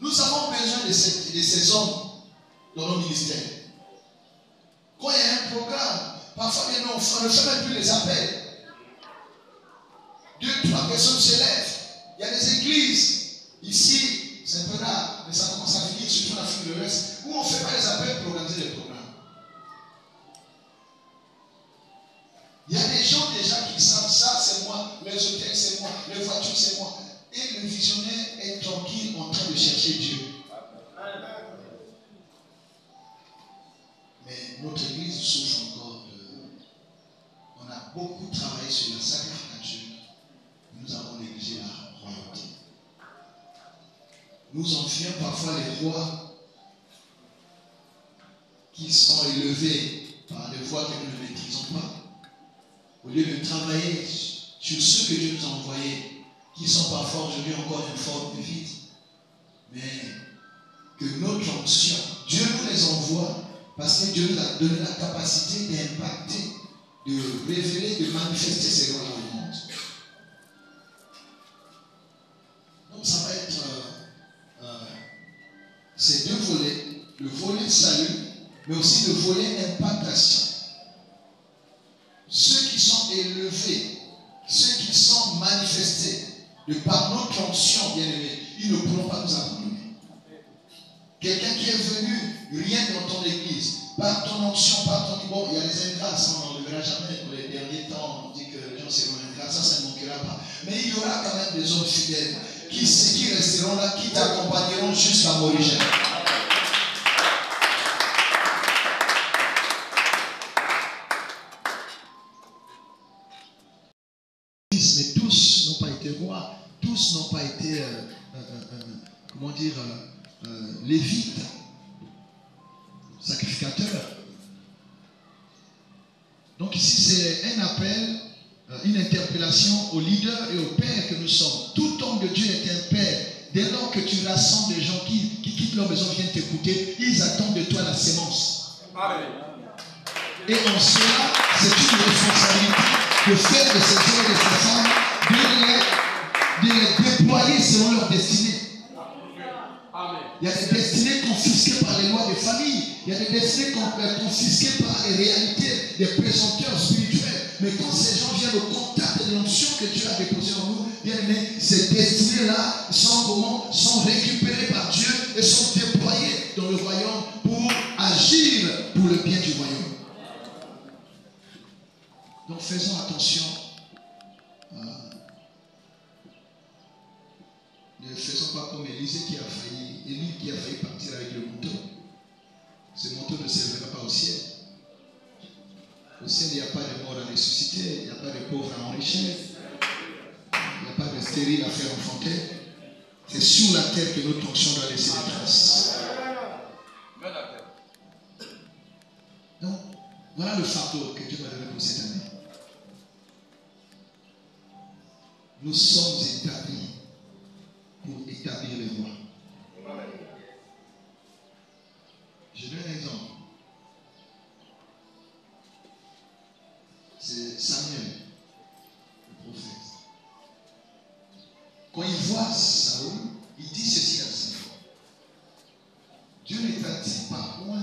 Nous avons besoin de ces hommes dans nos ministères. Quand il y a un programme, parfois on ne fait même plus les appels. 2, 3 personnes se lèvent. Il y a des églises. Ici, c'est un peu rare, mais ça commence à venir, surtout en Afrique de l'Ouest, où on ne fait pas les appels pour organiser les programmes. Il y a des gens déjà qui savent ça, c'est moi, les hôtels, c'est moi, les voitures, c'est moi. Et le visionnaire est tranquille en train de chercher Dieu. Mais notre église souffre encore on a beaucoup travaillé sur la sacrificature. Nous avons négligé la royauté. Nous envions parfois les rois qui sont élevés par des voies que nous ne maîtrisons pas. Au lieu de travailler sur ceux que Dieu nous a envoyés, qui sont parfois aujourd'hui encore une forme de vide, mais que notre onction, Dieu nous les envoie parce que Dieu nous a donné la capacité d'impacter, de révéler, de manifester ses lois dans le monde. Donc ça va être ces deux volets, le volet salut, mais aussi le volet impactation. Ceux qui sont élevés, ceux qui sont manifestés de par notre onction, bien aimés, ils ne pourront pas nous abandonner. Quelqu'un qui est venu, rien dans ton église, par ton onction, par ton bon, il y a des ingrats, ça on n'en verra jamais. Pour les derniers temps, on dit que les gens seront ingrats, ça ne manquera pas. Mais il y aura quand même des hommes fidèles qui resteront là, qui t'accompagneront jusqu'à l'origine. Mais tous n'ont pas été rois, tous n'ont pas été, lévites, sacrificateurs. Donc ici c'est un appel, une interpellation aux leaders et aux pères que nous sommes. Tout homme de Dieu est un père. Dès lors que tu rassembles des gens qui quittent leur maison, viennent t'écouter, ils attendent de toi la sémence. Amen. Et en cela, c'est une responsabilité de faire de ces hommes et de ces femmes, de les déployer selon leur destinée. Amen. Il y a des destinées confisquées par les lois des familles. Il y a des destinées confisquées par les réalités des présenteurs spirituels. Mais quand ces gens viennent au contact de l'onction que Dieu a déposée en nous, bien aimé, ces destinées-là sont récupérées par Dieu et sont déployées dans le royaume pour agir pour le bien du royaume. Donc faisons attention. Ne faisons pas comme Élie qui a failli partir avec le manteau. Ce manteau ne s'élèvera pas au ciel. Au ciel, il n'y a pas de mort à ressusciter, il n'y a pas de pauvres à enrichir, il n'y a pas de stérile à faire enfanter. C'est sur la terre que notre onction doit laisser des traces. Donc, voilà le fardeau que Dieu m'a donné pour cette année. Nous sommes établis pour établir les rois. Je donne un exemple. C'est Samuel, le prophète. Quand il voit Saül, il dit ceci à Saül. Dieu ne t'a-t-il pas loin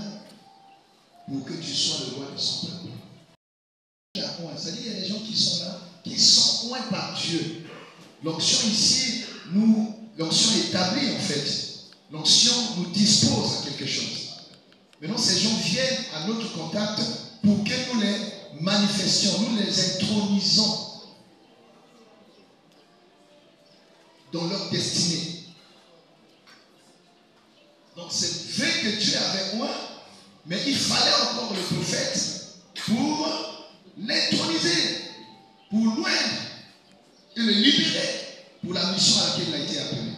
pour que tu sois le roi de son peuple? C'est-à-dire qu'il y a des gens qui sont là, qui sont loin par Dieu. L'onction ici, l'onction établit en fait. L'onction nous dispose à quelque chose. Maintenant, ces gens viennent à notre contact pour que nous les manifestions, nous les intronisons dans leur destinée. Donc c'est vrai que Dieu avait oint, mais il fallait encore le prophète pour l'introniser, pour l'oindre et le libérer pour la mission à laquelle il a été appelé.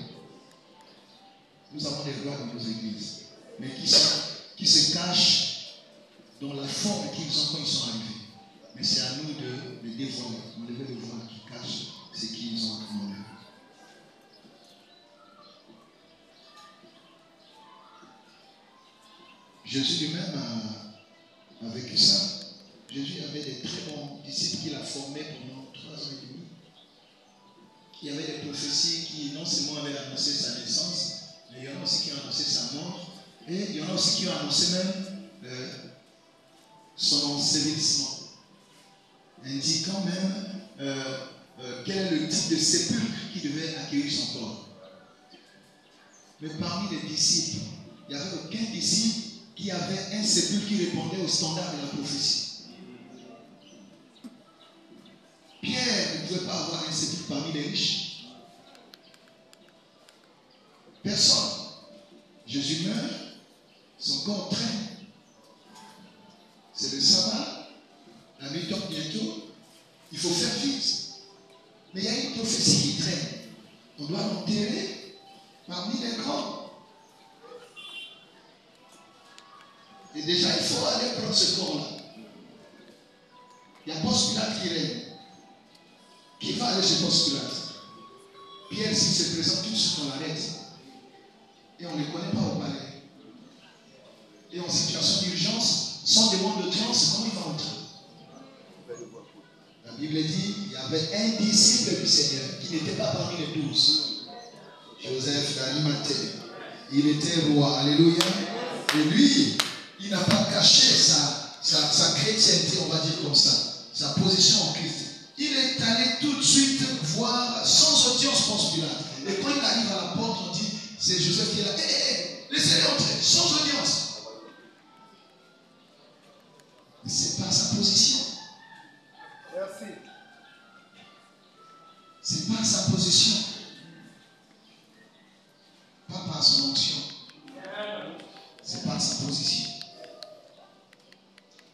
Nous avons des rois dans nos églises, mais qui se cachent dans la forme qu'ils ont quand ils sont arrivés. Mais c'est à nous de les dévoiler, d'enlever le voile qui cache ce qu'ils ont en eux. Jésus lui-même a vécu ça. Jésus avait des très bons disciples qu'il a formés pendant 3 ans et demi. Il y avait des prophéties qui non seulement avaient annoncé sa naissance, mais il y en a aussi qui ont annoncé sa mort. Et il y en a aussi qui ont annoncé même son ensevelissement. Indiquant même quel est le type de sépulcre qui devait accueillir son corps. Mais parmi les disciples, il n'y avait aucun disciple qui avait un sépulcre qui répondait au standard de la prophétie. Pierre ne pouvait pas avoir un sépulcre parmi les riches. Personne. Jésus meurt, son corps traîne. C'est le sabbat, la nuit tombe bientôt, il faut faire vite. Mais il y a une prophétie qui traîne. On doit l'enterrer parmi les grands. Et déjà, il faut aller prendre ce corps-là. Il y a Ponce Pilate qui règne. Qui va aller chez Ponce Pilate? Pierre, s'il se présente tout de suite, on l'arrête. Et on ne les connaît pas au palais. Et en situation d'urgence, sans demande d'audience, comment il va entrer? La Bible dit qu'il y avait un disciple du Seigneur qui n'était pas parmi les 12. Joseph d'Arimathée. Il était roi. Alléluia. Et lui, il n'a pas caché sa chrétienté, on va dire comme ça, sa position en Christ. Il est allé tout de suite voir sans audience Ponce Pilate. Et quand il arrive à la porte, on dit, c'est Joseph qui est là. Laissez-le entrer, sans audience. Mais c'est pas sa position. Merci. C'est pas sa position. Pas par son onction. C'est pas sa position.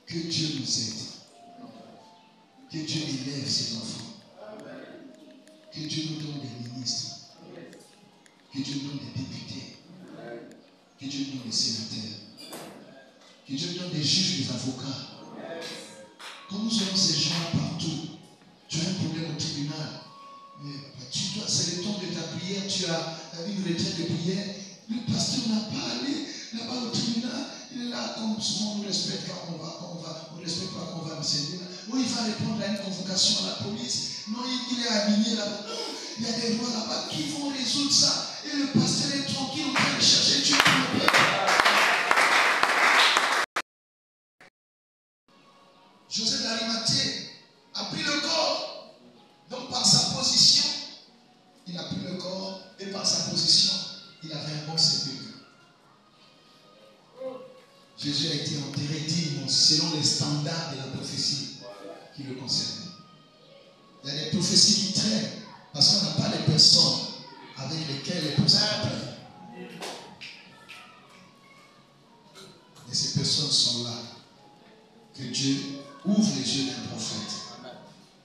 Que Dieu nous aide. Que Dieu élève ses enfants. Que Dieu nous donne des ministres. Que Dieu nous donne des députés. Que Dieu nous donne des sénateurs. Que Dieu nous donne des juges, des avocats. Quand nous aurons ces gens partout, tu as un problème au tribunal. Mais c'est le temps de ta prière, tu as une retraite de prière. Le pasteur n'a pas allé là-bas au tribunal. Il est là, comme souvent on nous respecte quand on ne respecte pas quand on va enseigner. Non, il va répondre à une convocation à la police. Non, il est aligné là-bas. Non, il y a des lois là-bas qui vont résoudre ça. Et le pasteur est tranquille en train de chercher Dieu pour le peuple. Joseph d'Arimathée a pris le corps. Donc par sa position, il a pris le corps. Et par sa position, il avait un bon sépulcre. Jésus a été enterré digne selon les standards de la prophétie qui le concernent. Il y a des prophéties qui traînent parce qu'on n'a pas les personnes avec lesquelles les personnes apprennent. Et ces personnes sont là. Que Dieu ouvre les yeux d'un prophète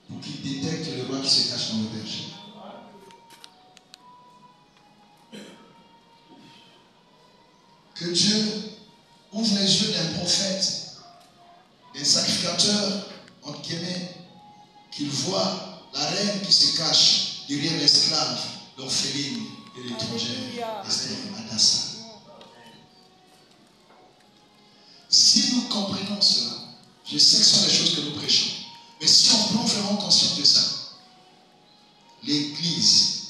pour qu'il détecte le roi qui se cache dans le berger. Que Dieu ouvre les yeux d'un prophète, d'un sacrificateur, entre guillemets, qu'il voit la reine qui se cache derrière l'esclave, l'orpheline et l'étrangère, Esther Hadassah. Si nous comprenons cela, je sais que ce sont les choses que nous prêchons, mais si on prend vraiment conscience de ça, l'Église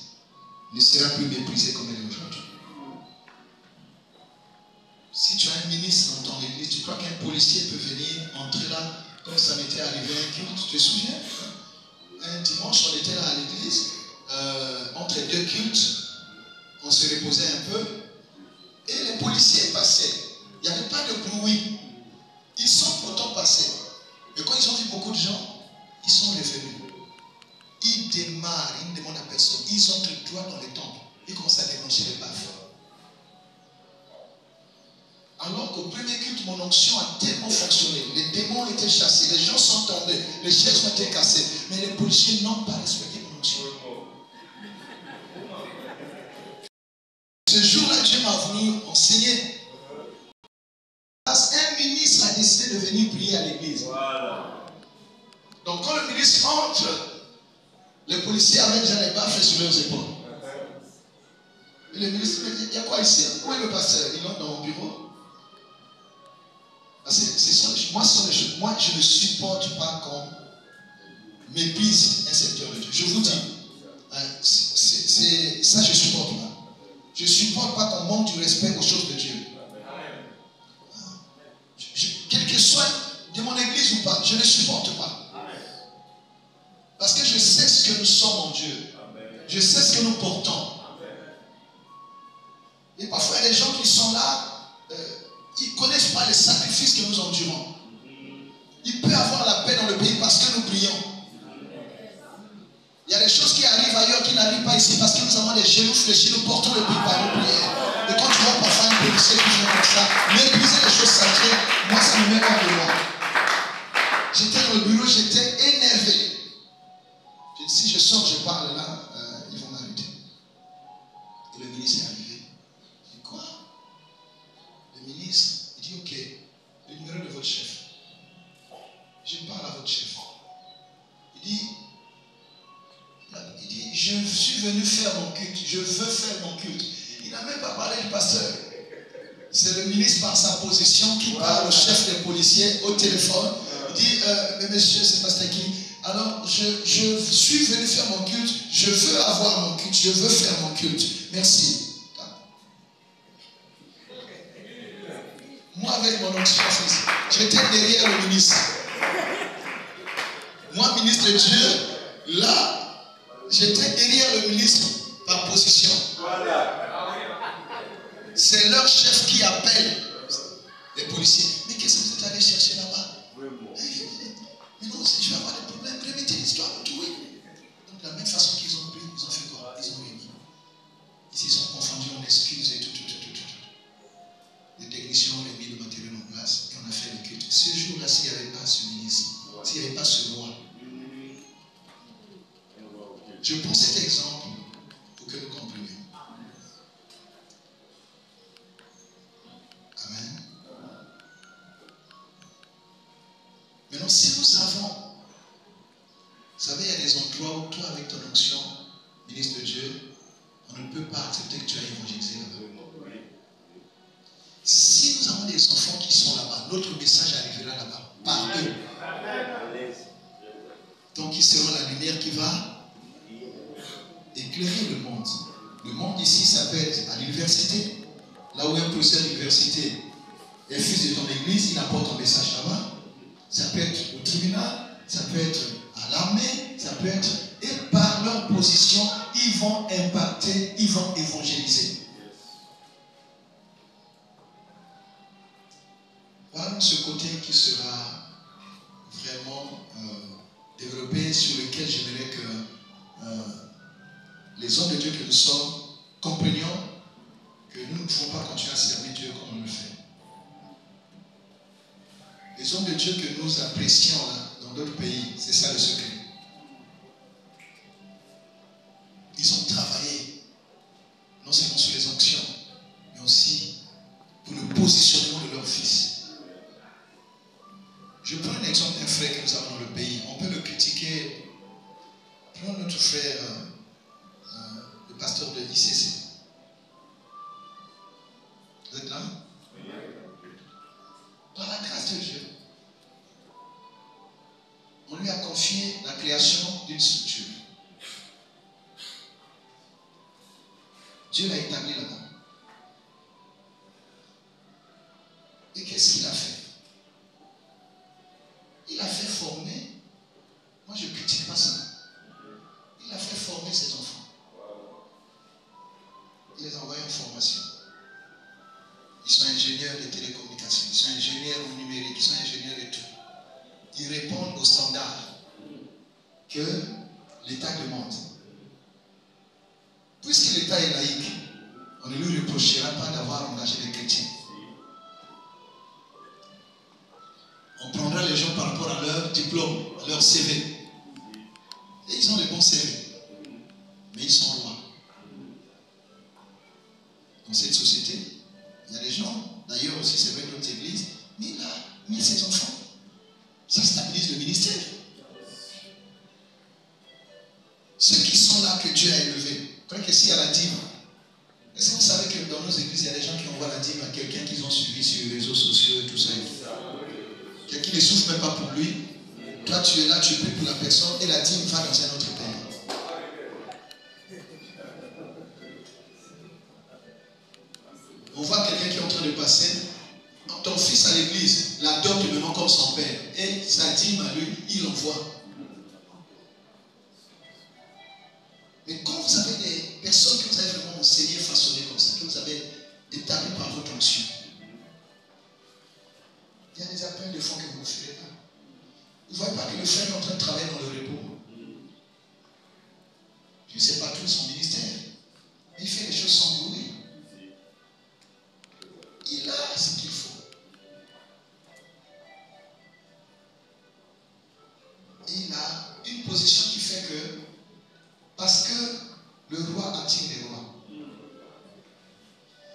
ne sera plus méprisée comme elle est aujourd'hui. Si tu as un ministre dans ton église, tu crois qu'un policier peut venir entrer là, comme ça m'était arrivé à un culte, tu te souviens? Un dimanche, on était là à l'église, entre deux cultes, on se reposait un peu, et les policiers passaient. Il n'y avait pas de bruit. Ils sont pourtant passés. Et quand ils ont vu beaucoup de gens, ils sont revenus. Ils démarrent, ils ne demandent à personne. Ils entrent droit dans les temples. Ils commencent à dénoncer les baffes. Alors qu'au premier culte, mon onction a tellement fonctionné. Les démons étaient chassés, les gens sont tombés, les chaises ont été cassées. Mais les policiers n'ont pas respecté mon onction. Ce jour-là, Dieu m'a voulu enseigner. Parce qu'un ministre a décidé de venir prier à l'église. Donc quand le ministre entre, les policiers avaient déjà les baffes sur leurs épaules. Et le ministre me dit, il y a quoi ici? Où est le pasteur? Il entre dans mon bureau. Moi, je ne supporte pas qu'on méprise un serviteur de Dieu. Je vous dis, ça je ne supporte pas. Je ne supporte pas qu'on manque du respect aux choses de Dieu. Quel que soit de mon église ou pas, je ne supporte pas. Parce que je sais ce que nous sommes en Dieu. Je sais ce que nous portons. Et parfois, il y a des gens qui sont là, ils ne connaissent pas les sacrifices que nous endurons. Il peut y avoir la paix dans le pays parce que nous prions. Il y a des choses qui arrivent ailleurs qui n'arrivent pas ici parce que nous avons les genoux fléchis, nous portons le pays par nos prières. Et quand tu vois parfois un policier qui vient comme ça, mépriser les choses sacrées, moi ça me met hors de moi. J'étais dans le bureau, j'étais énervé. J'ai dit, si je sors, je parle là, ils vont m'arrêter. Et le ministre est arrivé. Je dis, quoi? Le ministre, il dit, ok, le numéro de votre chef. Je parle à votre chef. Il dit, je suis venu faire mon culte, je veux faire mon culte. Il n'a même pas parlé du pasteur. C'est le ministre par sa position qui parle au chef des policiers au téléphone. Il dit, mais monsieur, c'est pasteur qui? Alors, je suis venu faire mon culte, je veux avoir mon culte, je veux faire mon culte. Merci. Moi, avec mon onction, j'étais derrière le ministre. Moi, ministre de Dieu, là, j'étais derrière le ministre par position. C'est leur chef qui appelle les policiers. Mais qu'est-ce que vous êtes allé chercher là-bas? Mais non, je vais avoir des problèmes. Remettez l'histoire de tout. Donc, de la même façon qu'ils ont pris, ils ont fait quoi? Ils ont réuni. Ils se sont confondus en excuses et tout. Les techniciens ont mis le matériel en place et on a fait le culte. Ce jour-là, s'il n'y avait pas ce ministre, s'il n'y avait pas ce roi, je prends cet exemple pour que nous comprenions. Amen. Maintenant, si nous savons, vous savez, il y a des endroits où toi, avec ton onction, ministre de Dieu, on ne peut pas accepter que tu ailles évangéliser là-bas. Si nous avons des enfants qui sont là-bas, notre message arrivera là-bas, par eux. Donc, ils seront la lumière qui va éclairer le monde. Le monde ici, ça peut être à l'université. Là où un professeur d'université est fils de ton église, il apporte un message là-bas. Ça peut être au tribunal, ça peut être à l'armée, ça peut être... Et par leur position, ils vont impacter, ils vont évangéliser. Voilà ce côté qui sera vraiment développé, sur lequel j'aimerais que les hommes de Dieu que nous sommes comprenions que nous ne pouvons pas continuer à servir Dieu comme on le fait. Les hommes de Dieu que nous apprécions là, dans d'autres pays, c'est ça le secret. Ils ont travaillé, non seulement sur les onctions, mais aussi pour le positionnement de leur fils. Je prends un exemple d'un frère que nous avons dans le pays. On peut le critiquer. Prenons notre frère, le pasteur de l'ICC. Vous êtes là? Par la grâce de Dieu, on lui a confié la création d'une structure. Dieu l'a établi là-bas. Et qu'est-ce qu'il a fait? Il a fait former. Moi, je ne critique pas ça. Il a fait former ses enfants. Il les a envoyés en formation. Ils sont ingénieurs de télécommunications, ils sont ingénieurs au numérique, ils sont ingénieurs de tout. Ils répondent aux standards que l'État demande. Puisque l'État est laïque, on ne lui reprochera pas d'avoir engagé les chrétiens. On prendra les gens par rapport à leur diplôme, à leur CV. Et ils ont les bons CV. Mais ils sont loin. Donc Ça stabilise le ministère. Ceux qui sont là que Dieu a élevés, quand il y a la dîme, est-ce que vous savez que dans nos églises, il y a des gens qui envoient la dîme à quelqu'un qu'ils ont suivi sur les réseaux sociaux et tout ça. Quelqu'un qui ne souffre même pas pour lui. Toi, tu es là, tu pries pour la personne et la dîme va dans un autre pays. On voit quelqu'un qui est en train de passer. Ton fils à l'église l'adopte maintenant comme son père. Et sa dîme à lui, il l'envoie. Mais quand vous avez des personnes que vous avez vraiment enseignées, façonnées comme ça, que vous avez établies par votre onction, il y a des appels de fonds que vous ne ferez pas. Vous ne voyez pas que le frère est en train de travailler dans le repos. Je ne sais pas tout son ministère, mais il fait les choses sans bruit. Il a ce qu'il faut. Il a une position qui fait que, parce que le roi attire les rois,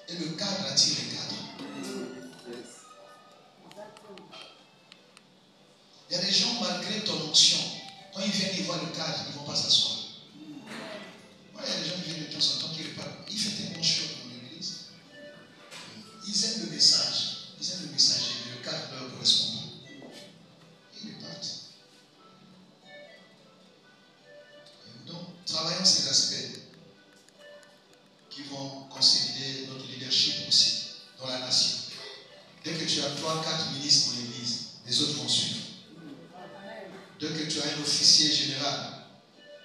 et le cadre attire les cadres. Il y a des gens, malgré ton onction, quand ils viennent, ils voient le cadre, ils ne vont pas s'asseoir. Moi, il y a des gens qui viennent de temps en temps qui repartent. Il fait tellement chaud dans l'église. Ils aiment le message. Ils aiment le messager, mais le cadre leur correspond pas. Ils repartent. Donc, travaillons ces aspects qui vont consolider notre leadership aussi dans la nation. Dès que tu as 3-4 ministres dans l'église, les autres vont suivre. Dès que tu as un officier général,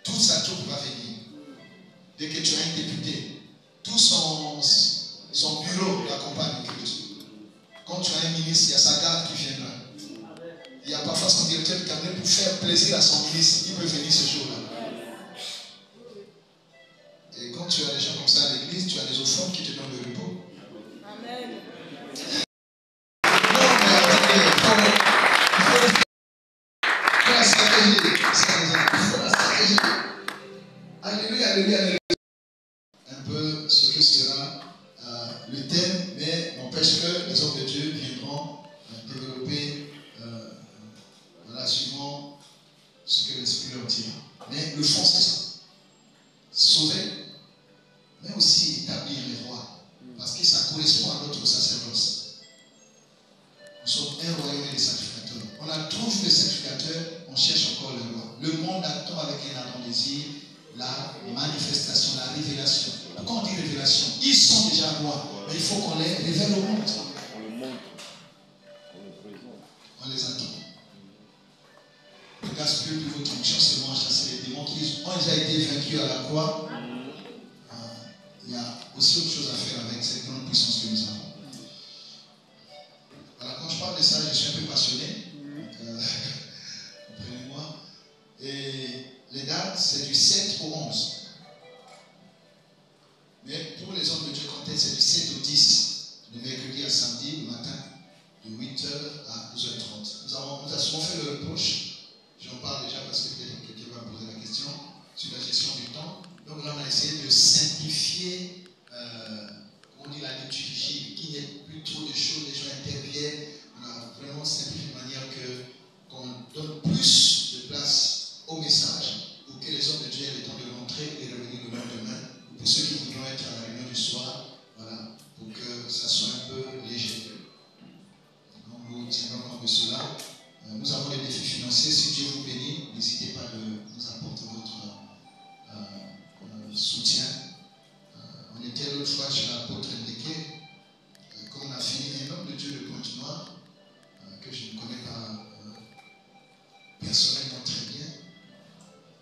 toute sa troupe va venir. Dès que tu as un député, tout son bureau l'accompagne. Quand tu as un ministre, il y a sa garde qui viendra. Il y a parfois son directeur de cabinet pour faire plaisir à son ministre. Il peut venir ce jour-là. Et quand tu as des gens comme ça à l'église, tu as des offrandes qui te donnent le repos. Amen. Alléluia, alléluia, alléluia. Un peu ce que sera le thème, mais n'empêche que les hommes de Dieu viendront développer suivant ce que l'Esprit leur dira. Mais le fond, c'est ça. Sauver, mais aussi établir les rois. Parce que ça correspond à notre sacerdoce. Nous sommes un royaume des sacrificateurs. On a trop vu les sacrificateurs, on cherche encore le roi. Le monde attend avec un ardent désir la manifestation, la révélation. Pourquoi on dit révélation? Ils sont déjà rois, mais il faut qu'on les révèle au monde. On le montre, on le présente. On les attend. Ne gaspillez plus votre onction seulement à chasser les démons qui ont déjà été vaincus à la croix. Il y a aussi autre chose à faire avec cette grande puissance que nous avons. Voilà, quand je parle de ça, je suis un peu passionné. Comprenez-moi. Et les dates, c'est du 7 au 11. Mais pour les hommes de Dieu, quand c'est du 7 au 10, de mercredi à samedi, le matin, de 8h à 12h30. Nous avons souvent fait le reproche. J'en parle déjà parce que peut-être quelqu'un va me poser la question sur la gestion du temps. Donc là, on a essayé de simplifier, on dit la liturgie, qu'il n'y ait plus trop de choses, les gens interviennent. On a vraiment simplifié de manière qu'on donne plus de place au message pour que les hommes de Dieu aient le temps de rentrer et de revenir le lendemain. Pour ceux qui voudront être à la réunion du soir, voilà, pour que ça soit un peu léger. Donc nous tiendrons compte de cela. Nous avons des défis financiers. Si Dieu vous bénit, n'hésitez pas de nous apporter votre soutien. On était l'autre fois chez l'apôtre Ndeke. Quand on a fini, un homme de Dieu de Pointe-Noire, que je ne connais pas personnellement très bien,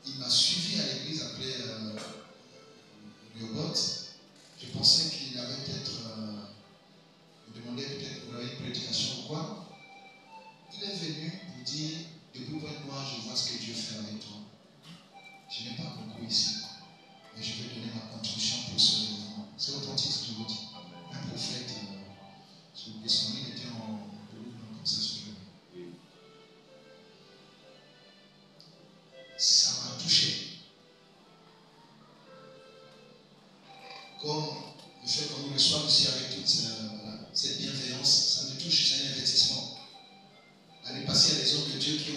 il m'a suivi à l'église appelée Riobot. Je pensais qu'il avait peut-être me demandé peut-être pour une prédication ou quoi. Il est venu pour dire, depuis Pointe-Noire, je vois ce que Dieu fait avec toi. Je n'ai pas beaucoup ici, mais je vais donner ma contribution pour ce mouvement. C'est authentique ce que je vous dis. Un prophète, son nom était en comme ça sur le. Ça m'a touché. Comme le fait qu'on nous reçoive ici avec toute cette bienveillance, ça me touche, c'est un investissement. L'année passée, il y a des hommes de Dieu qui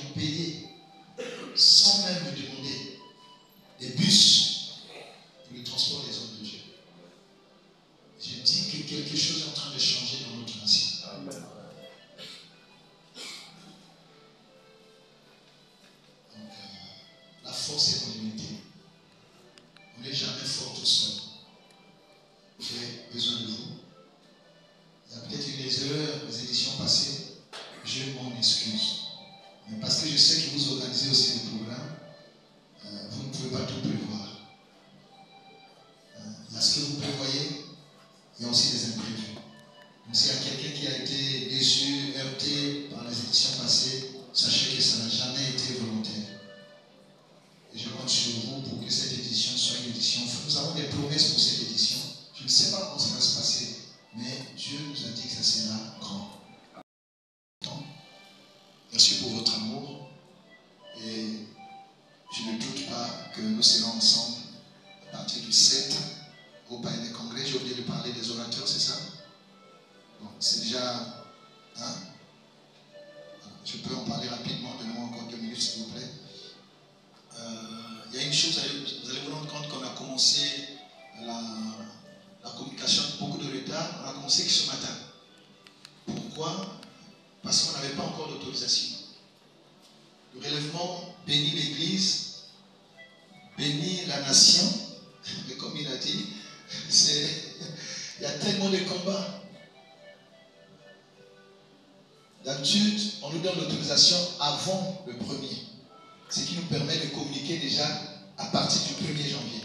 force et mon unité. On n'est jamais fort tout seul. J'ai besoin de vous. Il y a peut-être eu des erreurs des éditions passées. Je m'en excuse. Mais parce que je sais que vous organisez aussi des programmes, vous ne pouvez pas tout prévoir. Il y a ce que vous prévoyez, il y a aussi des imprévus. Donc s'il y a quelqu'un qui a été déçu, heurté par les éditions passées, sachez que ça n'a jamais été volontaire. Et je compte sur vous pour que cette édition soit une édition. Nous avons des promesses pour cette édition. Je ne sais pas comment ça va se passer, mais Dieu nous a dit que ça sera grand. Merci pour votre amour. Et je ne doute pas que nous serons ensemble à partir du 7 au Palais des Congrès. J'ai oublié de parler des orateurs, c'est ça? Bon, c'est déjà... Hein? Je peux en parler rapidement. Donnez-moi encore 2 minutes, s'il vous plaît. Il y a une chose, vous allez vous rendre compte qu'on a commencé la communication avec beaucoup de retard. On a commencé que ce matin. Pourquoi? Parce qu'on n'avait pas encore d'autorisation. Le relèvement bénit l'Église, bénit la nation, mais comme il a dit, il y a tellement de combats. D'habitude, on nous donne l'autorisation avant le 1er, ce qui nous permet de communiquer déjà à partir du 1er janvier.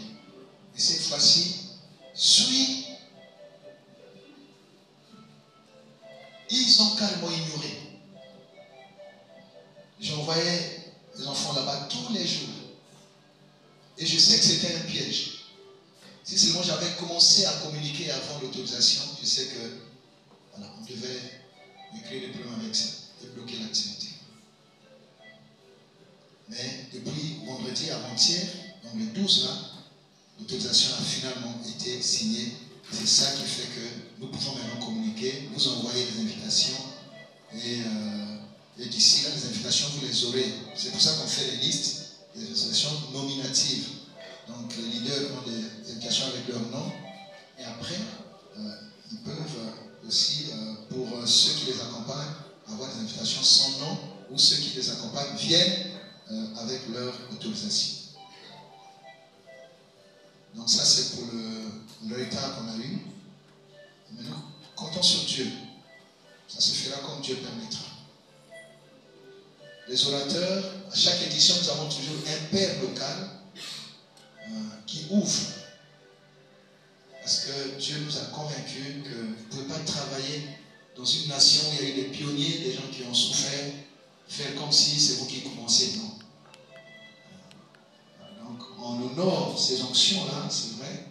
Et cette fois-ci, ils ont carrément ignoré. J'envoyais les enfants là-bas tous les jours. Et je sais que c'était un piège. Si seulement j'avais commencé à communiquer avant l'autorisation, je sais que voilà, on devait créer des problèmes avec ça et bloquer l'activité. Mais depuis vendredi avant-hier, donc le 12 là, l'autorisation a finalement été signée. C'est ça qui fait que nous pouvons maintenant communiquer, vous envoyer des invitations et d'ici là, les invitations, vous les aurez. C'est pour ça qu'on fait les listes, des invitations nominatives. Donc les leaders ont des invitations avec leur nom et après, ils peuvent aussi, pour ceux qui les accompagnent, avoir des invitations sans nom ou ceux qui les accompagnent viennent avec leur autorisation. Donc ça, c'est pour le retard qu'on a eu. Maintenant, comptons sur Dieu. Ça se fera comme Dieu permettra. Les orateurs, à chaque édition, nous avons toujours un père local qui ouvre. Parce que Dieu nous a convaincus que vous ne pouvez pas travailler dans une nation où il y a eu des pionniers, des gens qui ont souffert, faire comme si c'est vous qui commencez. Non. Donc, on honore ces onctions-là, c'est vrai.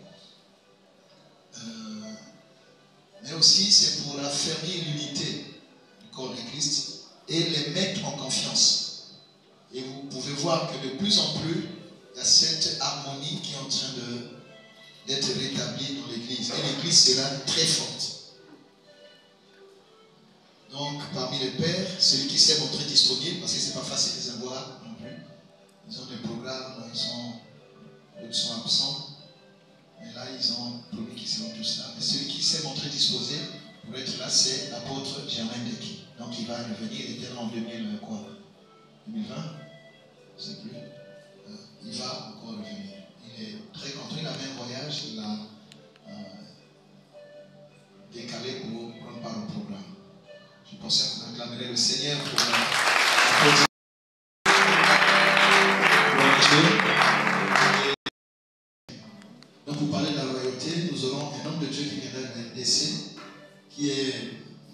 Mais aussi, c'est pour affermir l'unité du corps de Christ et les mettre en confiance. Et vous pouvez voir que de plus en plus, il y a cette harmonie qui est en train d'être rétablie dans l'Église. Et l'Église sera très forte. Donc, parmi les pères, celui qui s'est montré disponible, parce que ce n'est pas facile de les avoir non plus. Ils ont des programmes, ils sont absents. Mais là, ils ont promis qu'ils seront tous là. Mais celui qui s'est montré disposé pour être là, c'est l'apôtre Germain Deki. Donc il va revenir, il était là en 2020 Je ne sais plus. Il va encore revenir. Il est très content, il a fait un voyage, il a décalé pour prendre part au programme. Je pensais qu'on acclamerait le Seigneur pour l'apôtre. Donc pour parler de la royauté, nous aurons un homme de Dieu qui viendra de l'NDC, qui est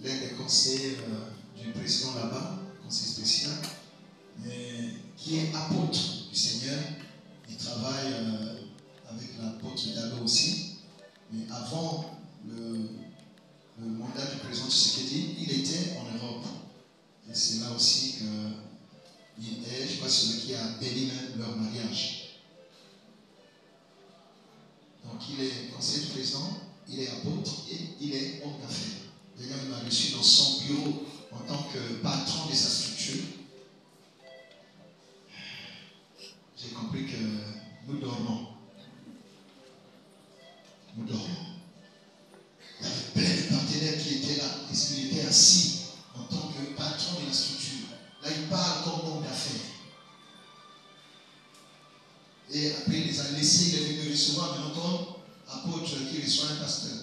l'un des conseillers du président là-bas, conseiller spécial, qui est apôtre du Seigneur. Il travaille avec l'apôtre Dalo aussi. Mais avant le mandat du président Tshisekedi, il était en Europe. Et c'est là aussi qu'il est, je crois, celui qui a béni même leur mariage. Donc il est conseiller du président, il est apôtre et il est homme d'affaires. D'ailleurs, il m'a reçu dans son bureau en tant que patron de sa structure. J'ai compris que nous dormons. Nous dormons. Il y avait plein de partenaires qui étaient là. Il était assis en tant que patron de la structure. Là, il parle comme homme d'affaires. Et après, il les a laissés, il est venu recevoir maintenant comme apôtre qui reçoit un pasteur.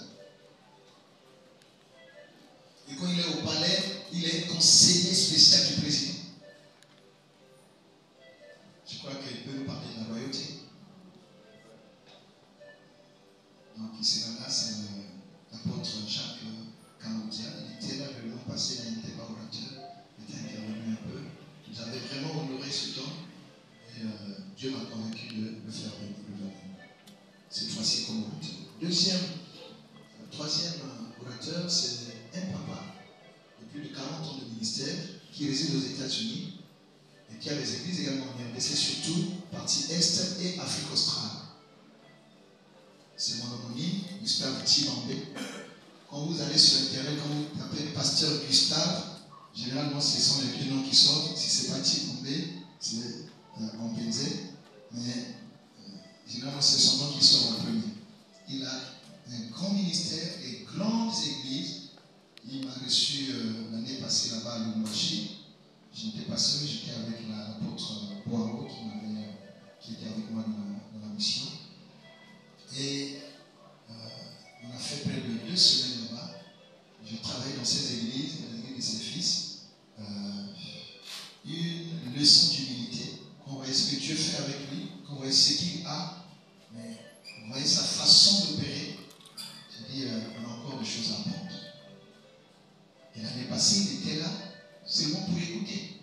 Et quand il est au palais, il est conseiller spécial du président. Je crois qu'il peut nous parler de la royauté. Donc, ici, là, c'est l'apôtre Jacques Camoudia. Il était là le long passé, il n'était pas orateur, il était intervenu un peu. Vous avez vraiment honoré ce temps. Et Dieu m'a convaincu de le faire venir. Cette fois-ci comme orateur. Troisième orateur, c'est un papa de plus de 40 ans de ministère qui réside aux États-Unis et qui a les églises également en RDC, surtout partie Est et Afrique australe. C'est mon homonyme, Gustave Tibambé. Quand vous allez sur Internet, quand vous tapez pasteur Gustave, généralement ce sont les deux noms qui sortent. Si ce n'est pas Tibambé, c'est en Benzé, mais généralement c'est son nom qui sort en premier. Il a un grand ministère et grandes églises. Il m'a reçu l'année passée là-bas à Lumbashi. Je n'étais pas seul, j'étais avec l'apôtre Boaro qui était avec moi dans la mission. Et on a fait près de 2 semaines là-bas. Je travaille dans ces églises, dans l'église de ses fils. Une leçon d'humilité. On voit ce que Dieu fait avec lui, qu'on voit ce qu'il a, mais on voit sa façon d'opérer. Je dis, on a encore des choses à apprendre. Et l'année passée, il était là, seulement pour écouter.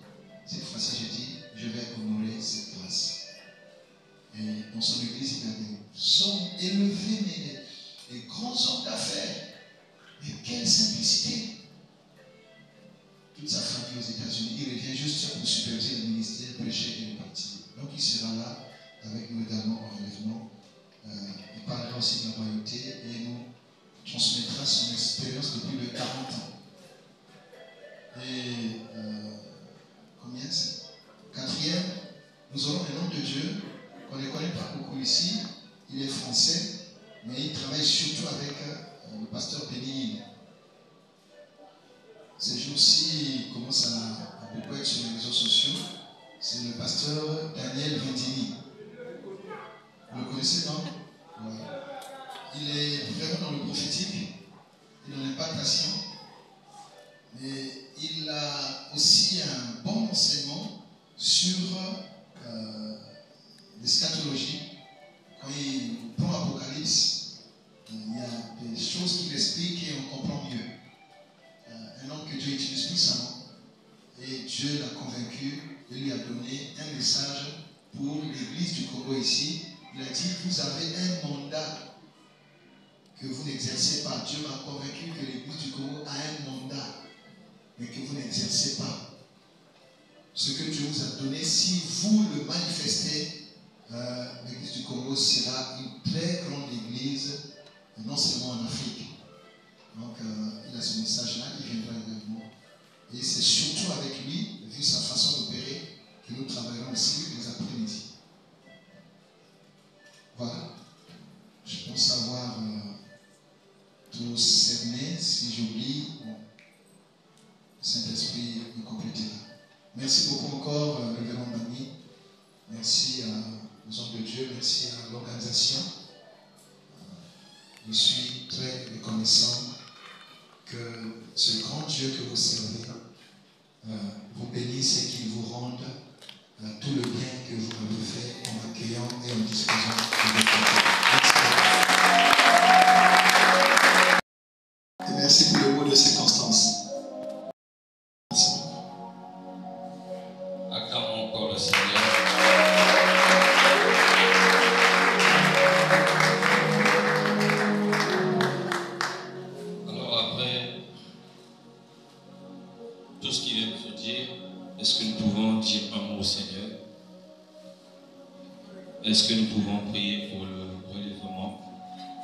Cette fois-ci, j'ai dit, je vais honorer cette grâce. Et dans son église, il a des hommes élevés, mais des grands hommes d'affaires. Mais quelle simplicité! Toute sa famille aux États-Unis, il revient juste pour superviser le ministère, prêcher et repartir. Donc il sera là avec nous également en relèvement. Il parlera aussi de la royauté et nous transmettra son expérience de plus de 40 ans. Et combien c'est? 4e, nous aurons un homme de Dieu qu'on ne connaît pas beaucoup ici. Il est français, mais il travaille surtout avec le pasteur Béni. Ces jours-ci, il commence à beaucoup être sur les réseaux sociaux. C'est le pasteur Daniel Vendini. Vous le connaissez, non? Ouais. Il est vraiment dans le prophétique, il est dans l'impactation. Mais il a aussi un bon enseignement sur l'eschatologie. Quand il prend l'Apocalypse, il y a des choses qu'il explique et on comprend mieux. Un homme que Dieu utilise puissamment. Et Dieu l'a convaincu et lui a donné un message pour l'église du Congo ici. Il a dit, vous avez un mandat que vous n'exercez pas. Dieu m'a convaincu que l'église du Congo a un mandat, mais que vous n'exercez pas. Ce que Dieu vous a donné, si vous le manifestez, l'église du Congo sera une très grande église, non seulement en Afrique. Donc, il a ce message-là, il viendra également. Et c'est surtout avec lui, vu sa façon d'opérer, que nous travaillerons aussi les après-midi. Voilà. Je pense avoir tout cerné. Si j'oublie, bon, le Saint-Esprit me complétera. Merci beaucoup encore, révérend Mani. Merci aux hommes de Dieu. Merci à l'organisation. Je suis très reconnaissant que ce grand Dieu que vous servez vous bénisse et qu'il vous rende tout le bien que vous avez fait en accueillant et en disposant de votre vie. Et merci pour le mot de circonstance. Merci. Acclamons encore le Seigneur. Alors après tout ce qu'il vient de se dire, est-ce que nous pouvons dire un mot au Seigneur? Est-ce que nous pouvons prier pour le relèvement?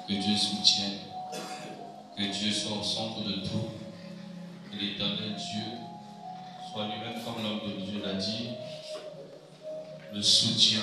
Que Dieu soutienne, que Dieu soit au centre de tout, que l'Éternel Dieu soit lui-même, comme l'homme de Dieu l'a dit, le soutien